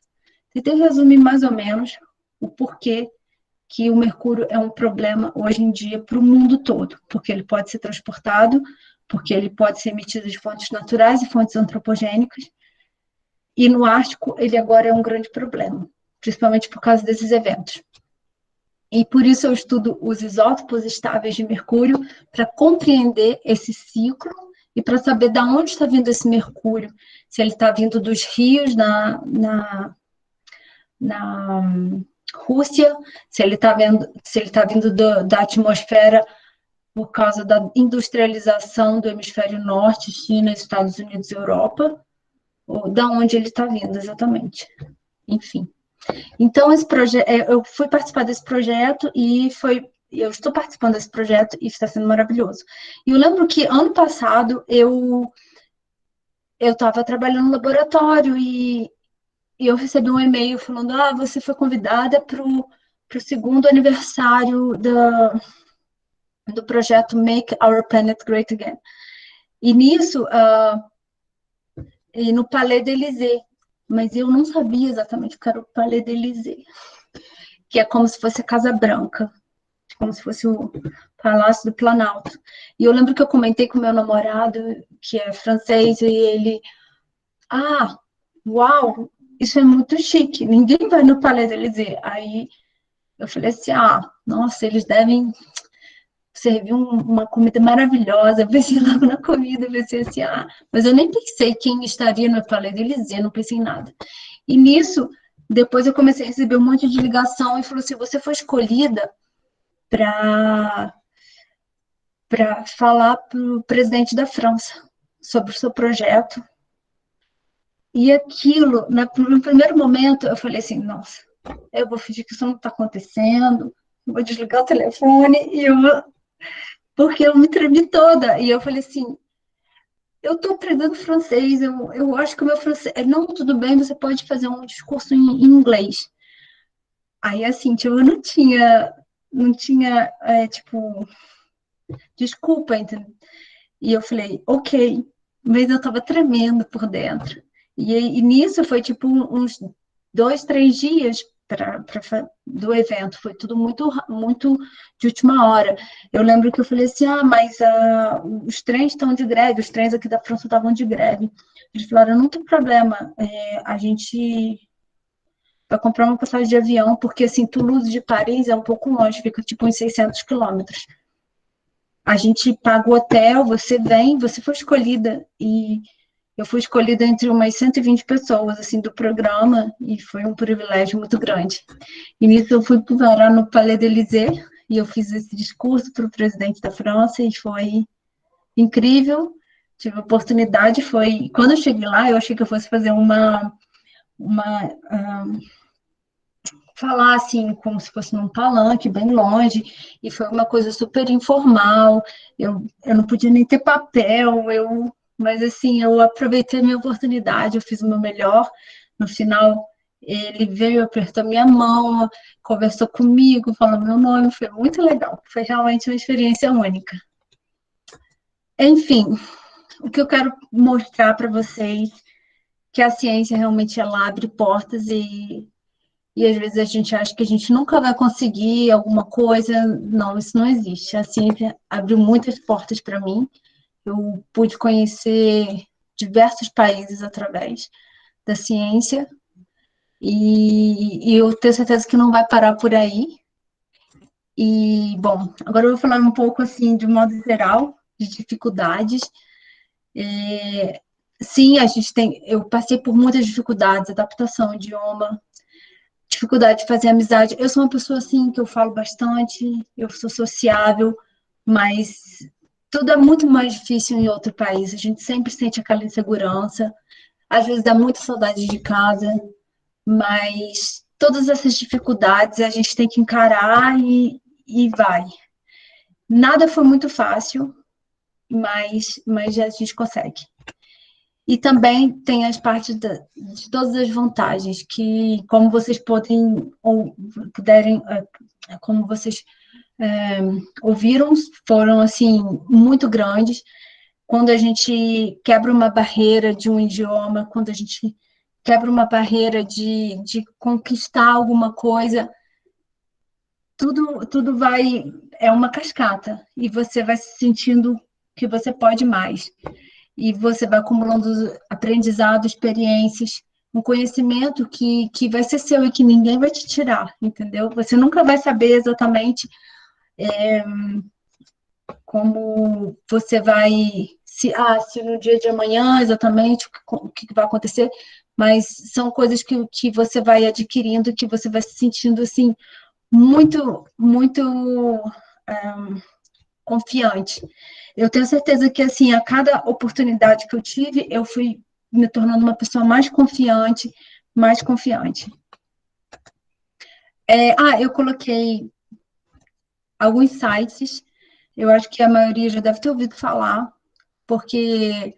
Tentei resumir mais ou menos o porquê que o mercúrio é um problema hoje em dia para o mundo todo, porque ele pode ser transportado, porque ele pode ser emitido de fontes naturais e fontes antropogênicas, e no Ártico ele agora é um grande problema, principalmente por causa desses eventos. E por isso eu estudo os isótopos estáveis de mercúrio, para compreender esse ciclo e para saber de onde está vindo esse mercúrio, se ele está vindo dos rios na Rússia, se ele está vindo da atmosfera por causa da industrialização do hemisfério norte, China, Estados Unidos e Europa, ou da onde ele está vindo exatamente. Enfim. Então, eu fui participar desse projeto eu estou participando desse projeto e está sendo maravilhoso. E eu lembro que ano passado eu estava trabalhando no laboratório e eu recebi um e-mail falando: você foi convidada para o segundo aniversário do projeto Make Our Planet Great Again. E nisso, e no Palais d'Élysée, mas eu não sabia exatamente o que era o Palais d'Élysée, que é como se fosse a Casa Branca, como se fosse o Palácio do Planalto. E eu lembro que eu comentei com meu namorado, que é francês, e ele: uau, isso é muito chique, ninguém vai no Palais d'Élysée. Aí eu falei assim: nossa, eles devem servir uma comida maravilhosa. Eu pensei logo na comida, eu pensei assim: mas eu nem pensei quem estaria no Palais d'Élysée, não pensei em nada. E nisso, depois eu comecei a receber um monte de ligação e falou assim: você foi escolhida para falar para o presidente da França sobre o seu projeto. E aquilo, no primeiro momento, eu falei assim: nossa, eu vou fingir que isso não está acontecendo, vou desligar o telefone, porque eu me tremi toda. E eu falei assim: eu estou aprendendo francês, eu acho que o meu francês... Não, tudo bem, você pode fazer um discurso em inglês. Aí, assim, eu não tinha desculpa, entendeu? E eu falei: ok, mas eu estava tremendo por dentro. E nisso foi, uns 2, 3 dias do evento, foi tudo muito de última hora. Eu lembro que eu falei assim, mas os trens estão de greve, os trens aqui da França estavam de greve. Eles falaram, não tem problema, a gente vai comprar uma passagem de avião, porque, assim, Toulouse de Paris é um pouco longe, fica, tipo, uns 600 quilômetros. A gente paga o hotel, você vem, você foi escolhida, e eu fui escolhida entre umas 120 pessoas, assim, do programa, e foi um privilégio muito grande. E nisso eu fui parar no Palais d'Élysée, e eu fiz esse discurso para o presidente da França, e foi incrível. Tive a oportunidade, foi... Quando eu cheguei lá, eu achei que eu fosse fazer falar assim, como se fosse num palanque, bem longe, e foi uma coisa super informal, eu não podia nem ter papel, mas assim, eu aproveitei a minha oportunidade, eu fiz o meu melhor, no final ele veio, apertou minha mão, conversou comigo, falou meu nome, foi muito legal, foi realmente uma experiência única. Enfim, o que eu quero mostrar para vocês, que a ciência realmente ela abre portas e às vezes a gente acha que a gente nunca vai conseguir alguma coisa. Não, isso não existe. A ciência abriu muitas portas para mim. Eu pude conhecer diversos países através da ciência. E eu tenho certeza que não vai parar por aí. E, bom, agora eu vou falar um pouco, assim, de modo geral, de dificuldades. Sim, eu passei por muitas dificuldades, adaptação, idioma, dificuldade de fazer amizade. Eu sou uma pessoa assim que eu falo bastante, eu sou sociável, mas tudo é muito mais difícil em outro país. A gente sempre sente aquela insegurança, às vezes dá muita saudade de casa, mas todas essas dificuldades a gente tem que encarar e vai. Nada foi muito fácil, mas a gente consegue. E também tem as partes de todas as vantagens, que como vocês podem ou puderem, como vocês ouviram, foram assim muito grandes. Quando a gente quebra uma barreira de um idioma, quando a gente quebra uma barreira de conquistar alguma coisa, tudo é uma cascata, e você vai se sentindo que você pode mais. E você vai acumulando aprendizado, experiências, um conhecimento que vai ser seu e que ninguém vai te tirar, entendeu? Você nunca vai saber exatamente como você vai, se no dia de amanhã exatamente o que vai acontecer, mas são coisas que você vai adquirindo, que você vai se sentindo assim, muito confiante. Eu tenho certeza que, assim, a cada oportunidade que eu tive, eu fui me tornando uma pessoa mais confiante, mais confiante. Eu coloquei alguns sites, eu acho que a maioria já deve ter ouvido falar, porque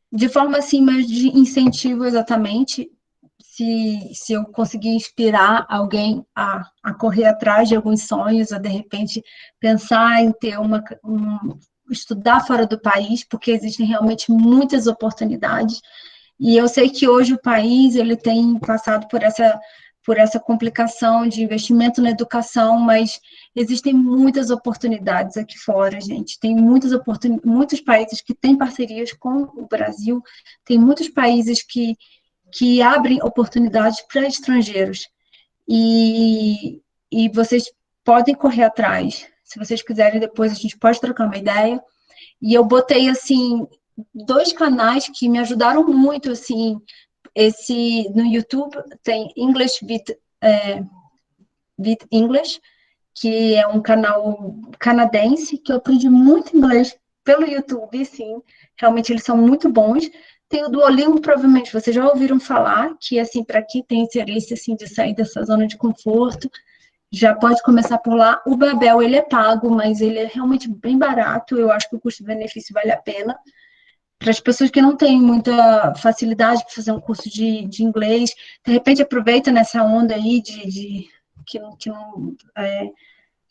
de forma, assim, mais de incentivo exatamente, se eu conseguir inspirar alguém a correr atrás de alguns sonhos, a de repente pensar em ter estudar fora do país, porque existem realmente muitas oportunidades. E eu sei que hoje o país ele tem passado por essa complicação de investimento na educação, mas existem muitas oportunidades aqui fora, gente. Tem muitos países que têm parcerias com o Brasil, tem muitos países que abrem oportunidades para estrangeiros. E vocês podem correr atrás. Se vocês quiserem, depois a gente pode trocar uma ideia. E eu botei, assim, 2 canais que me ajudaram muito, assim, no YouTube tem English with English, que é um canal canadense, que eu aprendi muito inglês pelo YouTube, sim, realmente eles são muito bons. Tem o Duolingo, provavelmente vocês já ouviram falar, que, assim, para quem tem interesse, assim, de sair dessa zona de conforto, já pode começar por lá. O Babel, ele é pago, mas ele é realmente bem barato, eu acho que o custo-benefício vale a pena. Para as pessoas que não têm muita facilidade para fazer um curso de inglês, de repente aproveita nessa onda aí que não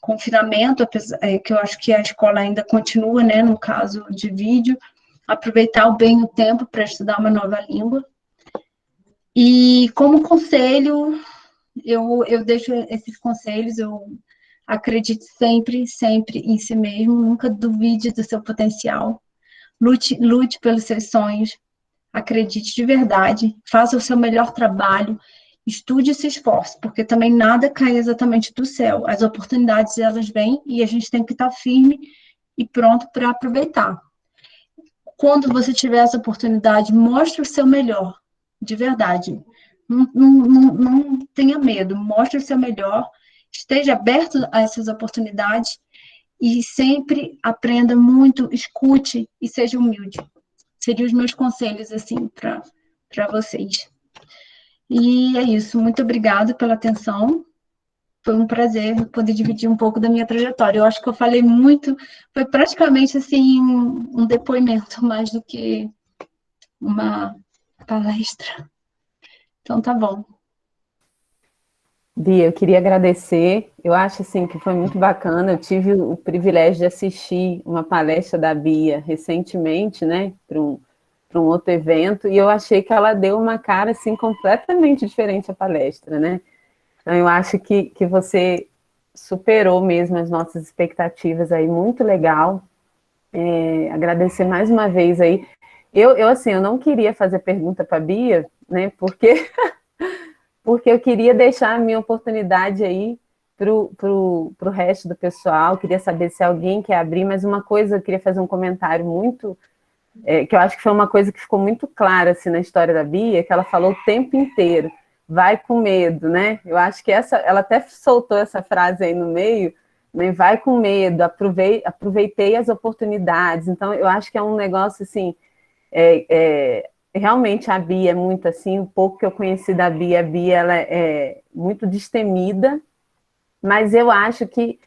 confinamento, que eu acho que a escola ainda continua, né, no caso de vídeo, aproveitar bem o tempo para estudar uma nova língua. E como conselho, eu deixo esses conselhos, eu acredite sempre, sempre em si mesmo, nunca duvide do seu potencial, lute pelos seus sonhos, acredite de verdade, faça o seu melhor trabalho, estude e se esforce, porque também nada cai exatamente do céu, as oportunidades elas vêm e a gente tem que estar firme e pronto para aproveitar. Quando você tiver essa oportunidade, mostre o seu melhor, de verdade. Não tenha medo, mostre o seu melhor, esteja aberto a essas oportunidades e sempre aprenda muito, escute e seja humilde. Seriam os meus conselhos, assim, para vocês. E é isso, muito obrigada pela atenção. Foi um prazer poder dividir um pouco da minha trajetória. Eu acho que eu falei muito, foi praticamente assim um depoimento mais do que uma palestra. Então tá bom. Bia, eu queria agradecer. Eu acho assim que foi muito bacana. Eu tive o privilégio de assistir uma palestra da Bia recentemente, né, para um outro evento, e eu achei que ela deu uma cara assim completamente diferente à palestra, né? Então eu acho que você superou mesmo as nossas expectativas aí, muito legal. Agradecer mais uma vez aí. Assim, eu não queria fazer pergunta para a Bia, né, porque eu queria deixar a minha oportunidade aí pro resto do pessoal, queria saber se alguém quer abrir, mas uma coisa, eu queria fazer um comentário muito, que eu acho que foi uma coisa que ficou muito clara assim, na história da Bia, que ela falou o tempo inteiro, vai com medo, né? Eu acho que ela até soltou essa frase aí no meio, né? Vai com medo, aproveitei as oportunidades. Então, eu acho que é um negócio assim, realmente a Bia é muito assim, o pouco que eu conheci da Bia, a Bia ela é muito destemida, mas eu acho que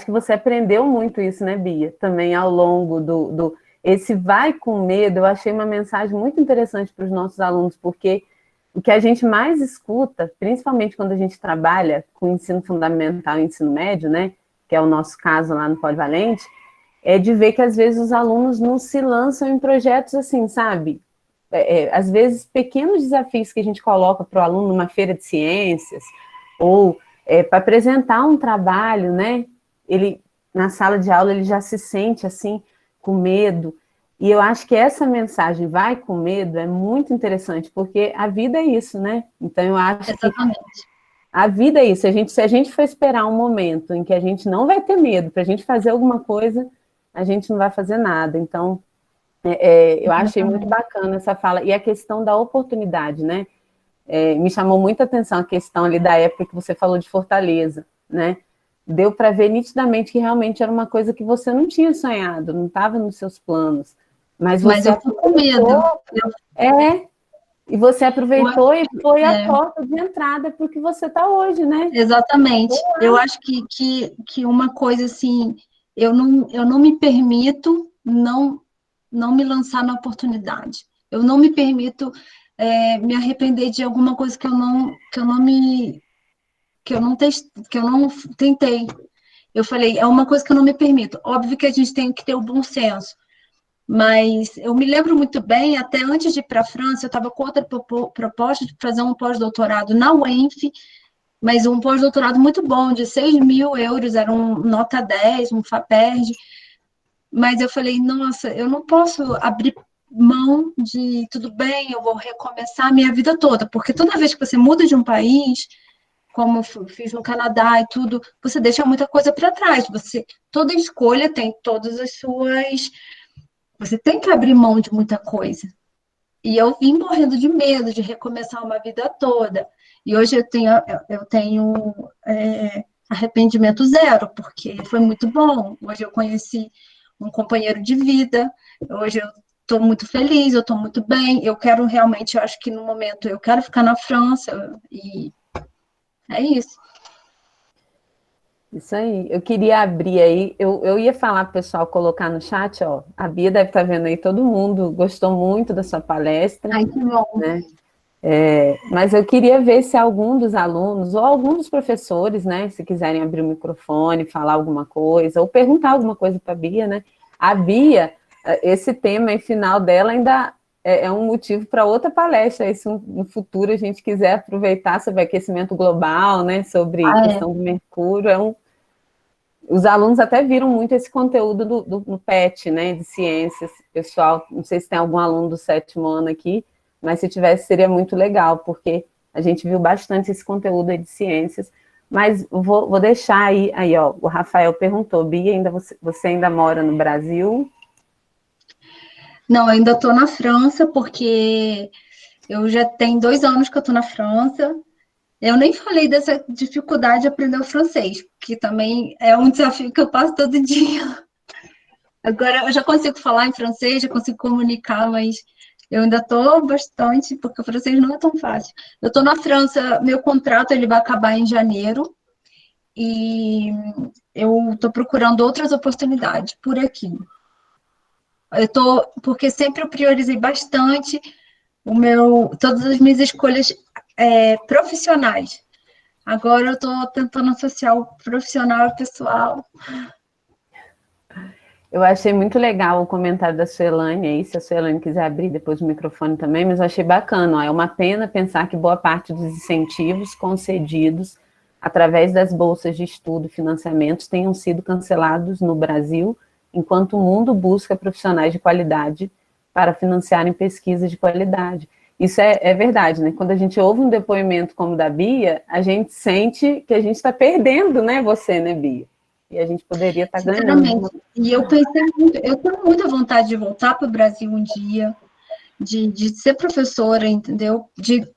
você aprendeu muito isso, né, Bia? Também ao longo esse vai com medo, eu achei uma mensagem muito interessante para os nossos alunos, porque o que a gente mais escuta, principalmente quando a gente trabalha com ensino fundamental e ensino médio, né, que é o nosso caso lá no Polivalente, é de ver que às vezes os alunos não se lançam em projetos assim, sabe? Às vezes pequenos desafios que a gente coloca para o aluno numa feira de ciências, ou para apresentar um trabalho, né? Ele, na sala de aula, ele já se sente assim, com medo. E eu acho que essa mensagem, vai com medo, é muito interessante, porque a vida é isso, né? Então eu acho que a vida é isso. Se a gente for esperar um momento em que a gente não vai ter medo para a gente fazer alguma coisa, a gente não vai fazer nada. Então, eu achei muito bacana essa fala. E a questão da oportunidade, né? Me chamou muita atenção a questão ali da época que você falou de Fortaleza, né? Deu para ver nitidamente que realmente era uma coisa que você não tinha sonhado, não estava nos seus planos. Mas você eu fico com medo. E você aproveitou e foi a porta de entrada para o que você está hoje, né? Exatamente. Eu acho que uma coisa assim, eu não me permito não me lançar na oportunidade. Eu não me permito me arrepender de alguma coisa que eu não tentei. Eu falei, é uma coisa que eu não me permito. Óbvio que a gente tem que ter o bom senso, mas eu me lembro muito bem, até antes de ir para a França, eu estava com outra proposta de fazer um pós-doutorado na UENF, mas um pós-doutorado muito bom, de 6.000 euros, era um nota 10, um FAPERJ, mas eu falei, nossa, eu não posso abrir mão de, tudo bem, eu vou recomeçar a minha vida toda, porque toda vez que você muda de um país, como eu fiz no Canadá e tudo, você deixa muita coisa para trás, toda escolha tem todas as suas, você tem que abrir mão de muita coisa, e eu vim morrendo de medo de recomeçar uma vida toda. E hoje eu tenho arrependimento zero, porque foi muito bom. Hoje eu conheci um companheiro de vida, hoje eu estou muito feliz, eu estou muito bem. Eu quero realmente, eu acho que no momento eu quero ficar na França, e é isso. Isso aí. Eu queria abrir aí, eu ia falar para o pessoal colocar no chat, ó. A Bia deve estar vendo aí, todo mundo gostou muito da sua palestra. Ai, que bom. Né? Mas eu queria ver se algum dos alunos ou algum dos professores, né, se quiserem abrir o microfone, falar alguma coisa, ou perguntar alguma coisa para a Bia, né? A Bia, esse tema aí final dela ainda é um motivo para outra palestra, aí, se no futuro a gente quiser aproveitar sobre aquecimento global, né, sobre questão do mercúrio, os alunos até viram muito esse conteúdo no PET, né, de ciências, pessoal, não sei se tem algum aluno do 7º ano aqui, mas se tivesse seria muito legal, porque a gente viu bastante esse conteúdo aí de ciências, mas vou deixar aí, ó, o Rafael perguntou, Bia, você ainda mora no Brasil? Não, eu ainda estou na França, porque eu já tenho 2 anos que eu estou na França. Eu nem falei dessa dificuldade de aprender o francês, que também é um desafio que eu passo todo dia. Agora, eu já consigo falar em francês, já consigo comunicar, mas eu ainda estou bastante, porque o francês não é tão fácil. Eu estou na França, meu contrato ele vai acabar em janeiro, e eu estou procurando outras oportunidades por aqui. Porque sempre eu priorizei bastante todas as minhas escolhas profissionais. Agora eu estou tentando associar o profissional e o pessoal. Eu achei muito legal o comentário da Suelane aí, se a Suelane quiser abrir depois o microfone também, mas eu achei bacana, ó, é uma pena pensar que boa parte dos incentivos concedidos através das bolsas de estudo e financiamentos tenham sido cancelados no Brasil, enquanto o mundo busca profissionais de qualidade para financiarem pesquisas de qualidade. Isso é verdade, né? Quando a gente ouve um depoimento como o da Bia, a gente sente que a gente está perdendo, né, você, né, Bia? E a gente poderia estar ganhando. E eu pensei muito, eu tenho muita vontade de voltar para o Brasil um dia, de ser professora, entendeu? De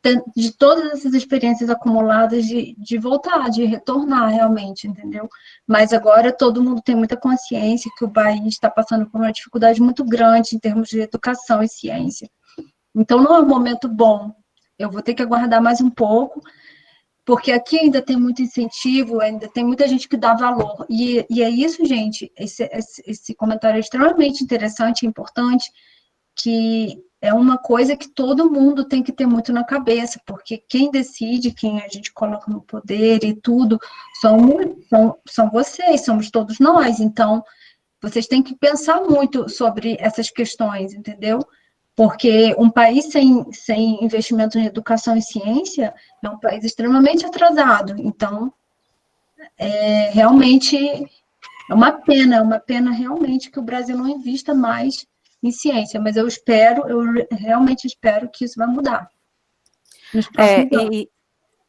todas essas experiências acumuladas, de voltar, de retornar realmente, entendeu? Mas agora todo mundo tem muita consciência que o país está passando por uma dificuldade muito grande em termos de educação e ciência. Então não é um momento bom. Eu vou ter que aguardar mais um pouco, porque aqui ainda tem muito incentivo, ainda tem muita gente que dá valor. E é isso, gente, esse comentário é extremamente interessante e importante, que é uma coisa que todo mundo tem que ter muito na cabeça, porque quem decide, quem a gente coloca no poder e tudo, são vocês, somos todos nós. Então, vocês têm que pensar muito sobre essas questões, entendeu? Porque um país sem investimento em educação e ciência é um país extremamente atrasado. Então, realmente é uma pena realmente que o Brasil não invista mais em ciência, mas eu realmente espero que isso vai mudar nos próximos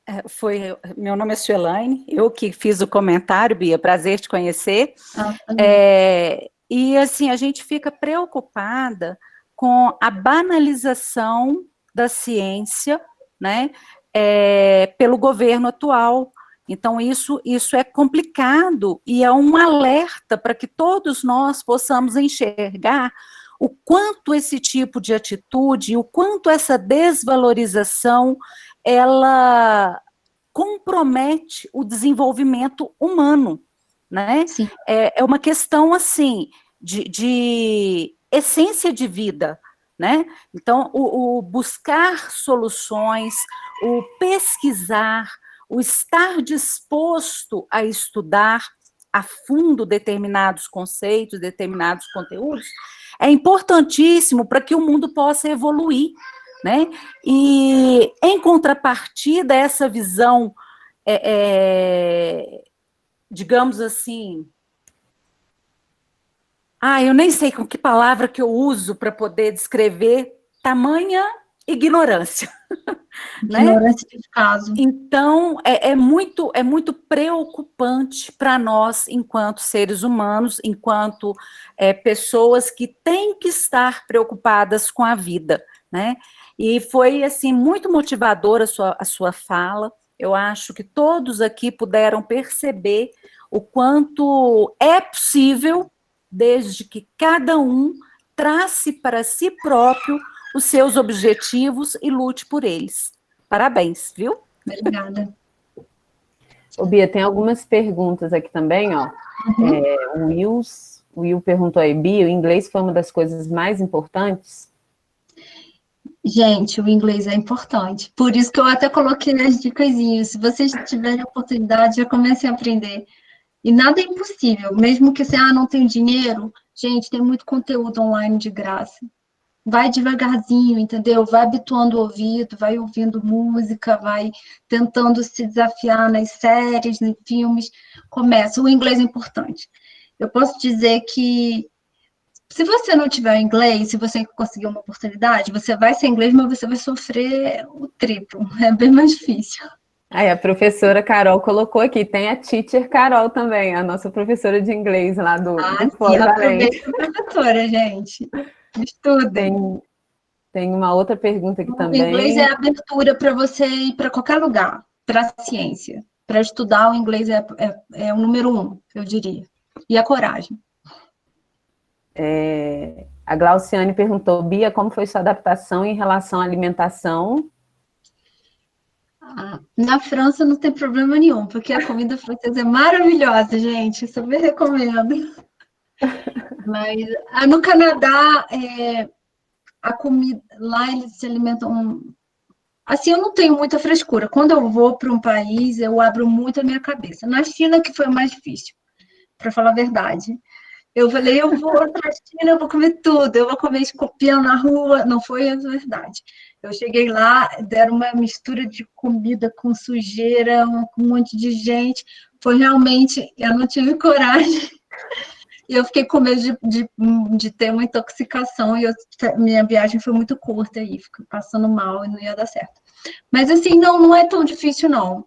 anos. Meu nome é Suelaine, eu que fiz o comentário, Bia, prazer te conhecer. E assim, a gente fica preocupada com a banalização da ciência, né, pelo governo atual. Então, isso é complicado e é um alerta para que todos nós possamos enxergar o quanto esse tipo de atitude, o quanto essa desvalorização, ela compromete o desenvolvimento humano, né? Sim. É uma questão, assim, de essência de vida, né? Então, o buscar soluções, o pesquisar, o estar disposto a estudar a fundo determinados conceitos, determinados conteúdos, é importantíssimo para que o mundo possa evoluir, né? E, em contrapartida, essa visão, digamos assim, eu nem sei com que palavra que eu uso para poder descrever tamanha ignorância. Ignorância de caso. Então, é muito preocupante para nós, enquanto seres humanos, enquanto pessoas que têm que estar preocupadas com a vida, né? E foi, assim, muito motivadora a sua fala. Eu acho que todos aqui puderam perceber o quanto é possível, desde que cada um trace para si próprio os seus objetivos e lute por eles. Parabéns, viu? Obrigada. Ô, Bia, tem algumas perguntas aqui também, ó. O Will perguntou aí, Bia, o inglês foi uma das coisas mais importantes? Gente, o inglês é importante. Por isso que eu até coloquei as dicasinhas. Se vocês tiverem a oportunidade, já comecem a aprender. E nada é impossível. Mesmo que você, não tem dinheiro, gente, tem muito conteúdo online de graça. vai devagarzinho, entendeu? Vai habituando o ouvido, vai ouvindo música, vai tentando se desafiar nas séries, nos filmes. Começa. O inglês é importante. Eu posso dizer que se você não tiver inglês, se você conseguir uma oportunidade, você vai ser inglês, mas você vai sofrer o triplo. É bem mais difícil. Aí a professora Carol colocou aqui, tem a teacher Carol também, a nossa professora de inglês lá do Sim, Polivalente. aproveita a professora, gente. Estudem. Tem uma outra pergunta aqui O inglês é também. abertura para você ir para qualquer lugar, para a ciência. Para estudar, o inglês é o número 1, eu diria. E a coragem. A Glauciane perguntou, Bia, como foi sua adaptação em relação à alimentação? Na França não tem problema nenhum, porque a comida francesa é maravilhosa, gente. Eu super recomendo. Mas no Canadá, a comida lá eles se alimentam. Assim, eu não tenho muita frescura. Quando eu vou para um país, eu abro muito a minha cabeça. Na China, que foi mais difícil, para falar a verdade. Eu falei, eu vou para a China, eu vou comer tudo, eu vou comer escorpião na rua. Não foi a verdade. Eu cheguei lá, deram uma mistura de comida com sujeira, com um monte de gente. Foi realmente, eu não tive coragem. E eu fiquei com medo de ter uma intoxicação, e minha viagem foi muito curta, e fiquei passando mal e não ia dar certo. Mas assim, não é tão difícil, não.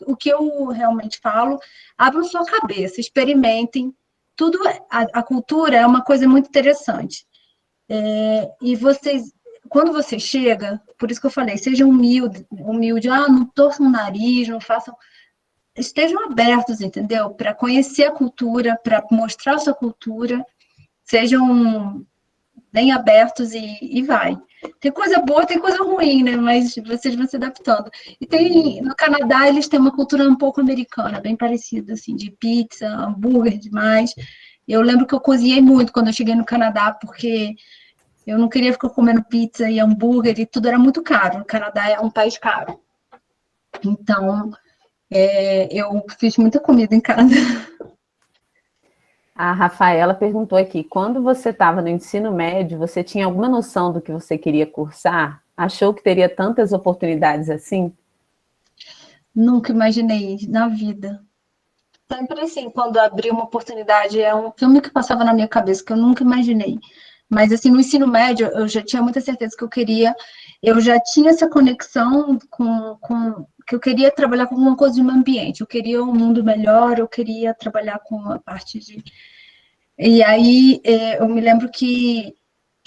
O que eu realmente falo, abram sua cabeça, experimentem. Tudo, a cultura é uma coisa muito interessante. E vocês, quando você chega, por isso que eu falei, sejam humilde, não torçam o nariz, não façam. Estejam abertos, entendeu? Para conhecer a cultura, para mostrar a sua cultura, sejam bem abertos e vai. Tem coisa boa, tem coisa ruim, né? Mas vocês vão se adaptando. E no Canadá, eles têm uma cultura um pouco americana, bem parecida, assim, de pizza, hambúrguer demais. Eu lembro que eu cozinhei muito quando eu cheguei no Canadá, porque eu não queria ficar comendo pizza e hambúrguer, e tudo era muito caro. O Canadá é um país caro. Então, eu fiz muita comida em casa. A Rafaela perguntou aqui, quando você estava no ensino médio, você tinha alguma noção do que você queria cursar? Achou que teria tantas oportunidades assim? Nunca imaginei na vida. Sempre assim, quando abri uma oportunidade, é um filme que passava na minha cabeça, que eu nunca imaginei. Mas, assim, no ensino médio, eu já tinha muita certeza que eu já tinha essa conexão com que eu queria trabalhar com alguma coisa de meio ambiente, eu queria um mundo melhor, eu queria trabalhar com a parte de. E aí, eu me lembro que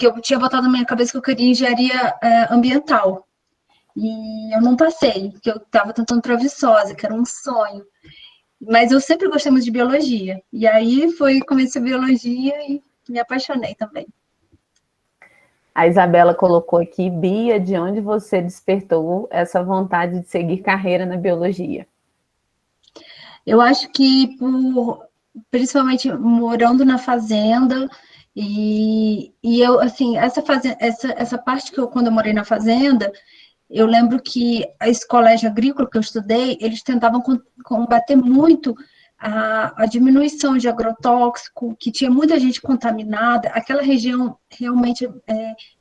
eu tinha botado na minha cabeça que eu queria engenharia ambiental. E eu não passei, porque eu estava tentando para Viçosa, que era um sonho. Mas eu sempre gostei muito de biologia. E aí comecei a biologia e me apaixonei também. A Isabela colocou aqui, Bia, de onde você despertou essa vontade de seguir carreira na biologia? Eu acho que principalmente morando na fazenda, e eu, assim, essa parte quando eu morei na fazenda, eu lembro que esse colégio agrícola que eu estudei, eles tentavam combater muito a diminuição de agrotóxico, que tinha muita gente contaminada. Aquela região realmente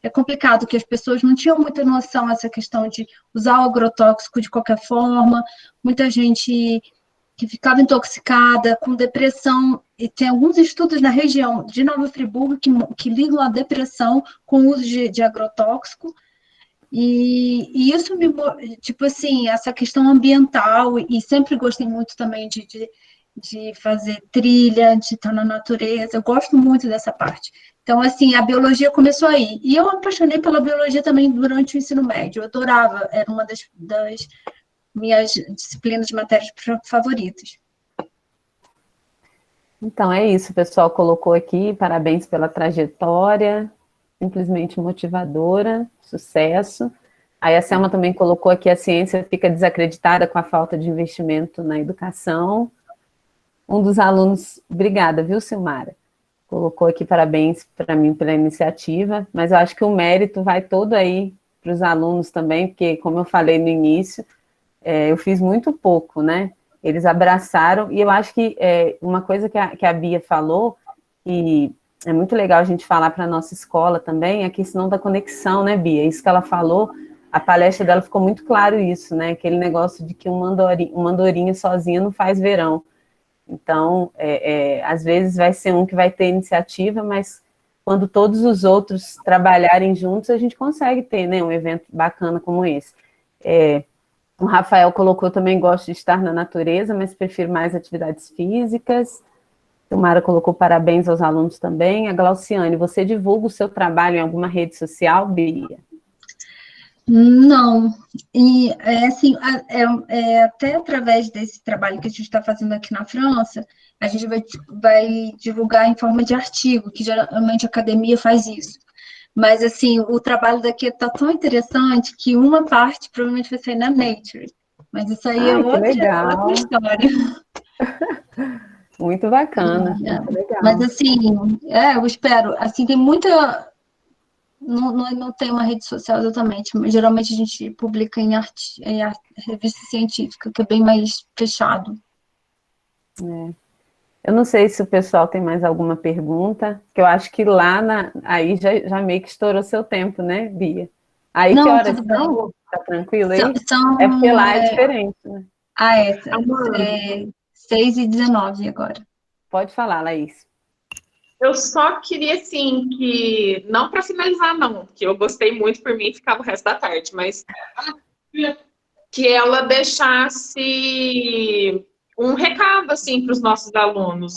é complicado, que as pessoas não tinham muita noção dessa questão de usar o agrotóxico de qualquer forma, muita gente que ficava intoxicada, com depressão, e tem alguns estudos na região de Nova Friburgo que ligam a depressão com o uso de agrotóxico. E isso tipo assim, essa questão ambiental, e sempre gostei muito também de fazer trilha, de estar na natureza, eu gosto muito dessa parte. Então, assim, a biologia começou aí. E eu me apaixonei pela biologia também durante o ensino médio, eu adorava, era uma das minhas disciplinas de matérias favoritas. Então é isso, o pessoal colocou aqui, parabéns pela trajetória, simplesmente motivadora, sucesso. Aí a Selma também colocou aqui, a ciência fica desacreditada com a falta de investimento na educação. Um dos alunos, obrigada, viu, Silmara? Colocou aqui parabéns para mim pela iniciativa, mas eu acho que o mérito vai todo aí para os alunos também, porque, como eu falei no início, eu fiz muito pouco, né? Eles abraçaram, e eu acho que uma coisa que a Bia falou, e é muito legal a gente falar para a nossa escola também a questão da conexão, né, Bia? Isso que ela falou, a palestra dela ficou muito claro isso, né? Aquele negócio de que uma andorinha sozinha não faz verão. Então, às vezes vai ser um que vai ter iniciativa, mas quando todos os outros trabalharem juntos, a gente consegue ter, né, um evento bacana como esse. O Rafael colocou também, gosto de estar na natureza, mas prefiro mais atividades físicas. A Mara colocou parabéns aos alunos também. A Glauciane, você divulga o seu trabalho em alguma rede social, Bia? Não, e assim, até através desse trabalho que a gente está fazendo aqui na França, a gente vai divulgar em forma de artigo, que geralmente a academia faz isso. Mas, assim, o trabalho daqui está tão interessante que uma parte provavelmente vai sair na Nature. Mas isso aí é outra história. Muito bacana, muito legal. Mas, assim, eu espero. Assim, tem muita... Não tem uma rede social exatamente, mas geralmente a gente publica em revista científica, que é bem mais fechado. Eu não sei se o pessoal tem mais alguma pergunta, que eu acho que lá, aí já meio que estourou seu tempo, né, Bia? Aí não, que horas tudo bem. Tá tranquilo aí? É porque lá é diferente, né? 6h19 agora. Pode falar, Laís. Eu só queria, assim, que... Não para finalizar, não, porque eu gostei muito, por mim ficava o resto da tarde, mas... Que ela deixasse um recado, assim, para os nossos alunos.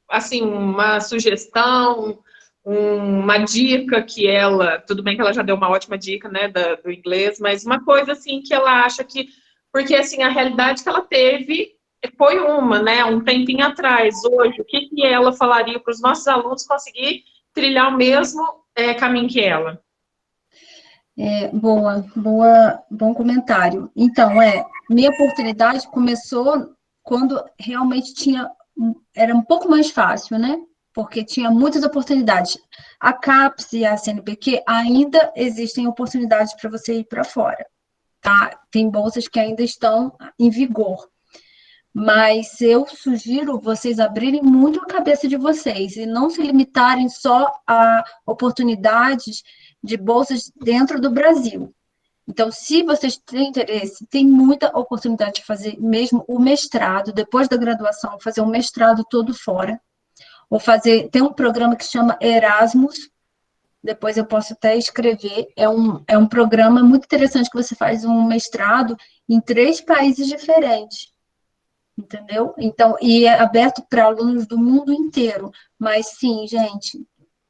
Assim, uma sugestão, uma dica que ela... Tudo bem que ela já deu uma ótima dica, né, do inglês, mas uma coisa, assim, que ela acha que... Porque, assim, a realidade que ela teve... Foi né, um tempinho atrás. Hoje, o que ela falaria para os nossos alunos conseguir trilhar o mesmo caminho que ela? Bom comentário. Então, minha oportunidade começou quando realmente era um pouco mais fácil, né? Porque tinha muitas oportunidades. A CAPES e a CNPq ainda existem oportunidades para você ir para fora, tá? Tem bolsas que ainda estão em vigor. Mas eu sugiro vocês abrirem muito a cabeça de vocês e não se limitarem só a oportunidades de bolsas dentro do Brasil. Então, se vocês têm interesse, tem muita oportunidade de fazer mesmo o mestrado, depois da graduação, fazer um mestrado todo fora, ou tem um programa que se chama Erasmus, depois eu posso até escrever, é um programa muito interessante que você faz um mestrado em 3 países diferentes. Entendeu? Então, e é aberto para alunos do mundo inteiro. Mas sim, gente,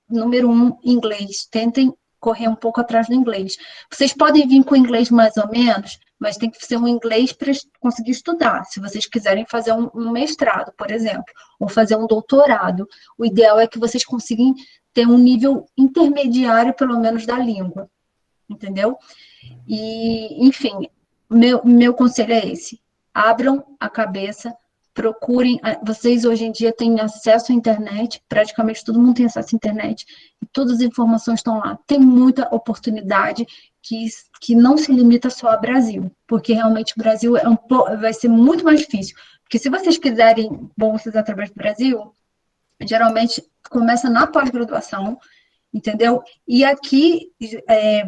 número 1, inglês. Tentem correr um pouco atrás do inglês. Vocês podem vir com o inglês mais ou menos, mas tem que ser um inglês para conseguir estudar. Se vocês quiserem fazer um mestrado, por exemplo, ou fazer um doutorado, o ideal é que vocês consigam ter um nível intermediário, pelo menos, da língua. Entendeu? E, enfim, meu conselho é esse. Abram a cabeça, procurem. Vocês hoje em dia têm acesso à internet, praticamente todo mundo tem acesso à internet, e todas as informações estão lá. Tem muita oportunidade que não se limita só ao Brasil, porque realmente o Brasil vai ser muito mais difícil. Porque se vocês quiserem bolsas através do Brasil, geralmente começa na pós-graduação, entendeu? E aqui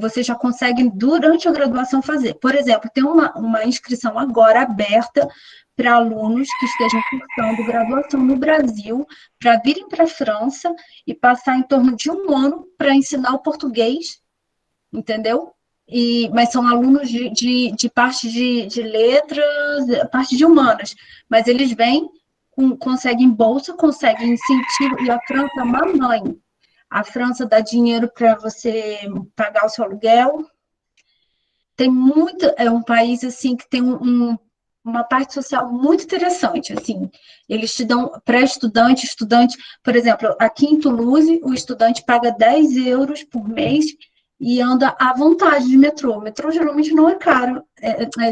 você já consegue, durante a graduação, fazer. Por exemplo, tem uma inscrição agora aberta para alunos que estejam cursando graduação no Brasil, para virem para a França e passar em torno de 1 ano para ensinar o português, entendeu? Mas são alunos de parte de letras, parte de humanas, mas eles vêm, conseguem bolsa, conseguem incentivo, e a França é uma mãe. A França dá dinheiro para você pagar o seu aluguel. É um país assim que tem uma parte social muito interessante, assim. Eles te dão pré-estudante, por exemplo, aqui em Toulouse, o estudante paga 10 euros por mês e anda à vontade de metrô. O metrô geralmente não é caro,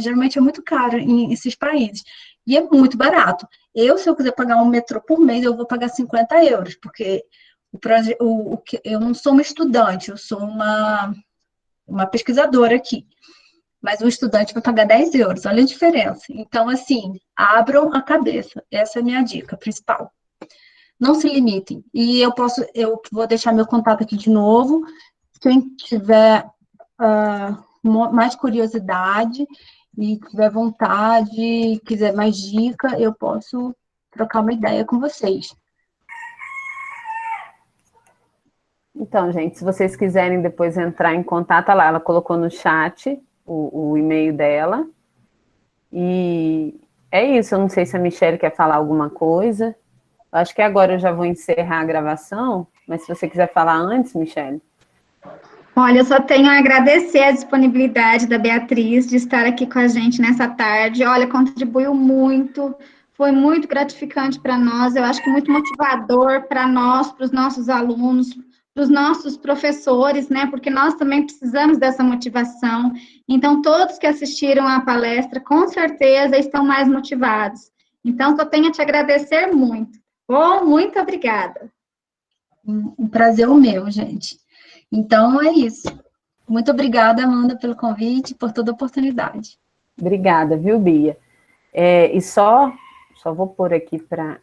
geralmente é muito caro em esses países. E é muito barato. Se eu quiser pagar um metrô por mês, eu vou pagar 50 euros, porque eu não sou uma estudante, eu sou uma pesquisadora aqui. Mas o estudante vai pagar 10 euros, olha a diferença. Então, assim, abram a cabeça. Essa é a minha dica principal. não se limitem. E eu vou deixar meu contato aqui de novo. Quem tiver mais curiosidade e tiver vontade, quiser mais dica, eu posso trocar uma ideia com vocês. Então, gente, se vocês quiserem depois entrar em contato, lá, ela colocou no chat o e-mail dela. E é isso, eu não sei se a Michelle quer falar alguma coisa. Acho que agora eu já vou encerrar a gravação, mas se você quiser falar antes, Michelle. Olha, eu só tenho a agradecer a disponibilidade da Beatriz de estar aqui com a gente nessa tarde. Olha, contribuiu muito, foi muito gratificante para nós, eu acho que muito motivador para nós, para os nossos alunos, para os nossos professores, né? Porque nós também precisamos dessa motivação. Então, todos que assistiram à palestra, com certeza, estão mais motivados. Então, só tenho a te agradecer muito. Bom, muito obrigada. Um prazer o meu, gente. Então, é isso. Muito obrigada, Amanda, pelo convite, por toda a oportunidade. Obrigada, viu, Bia? E só vou pôr aqui para...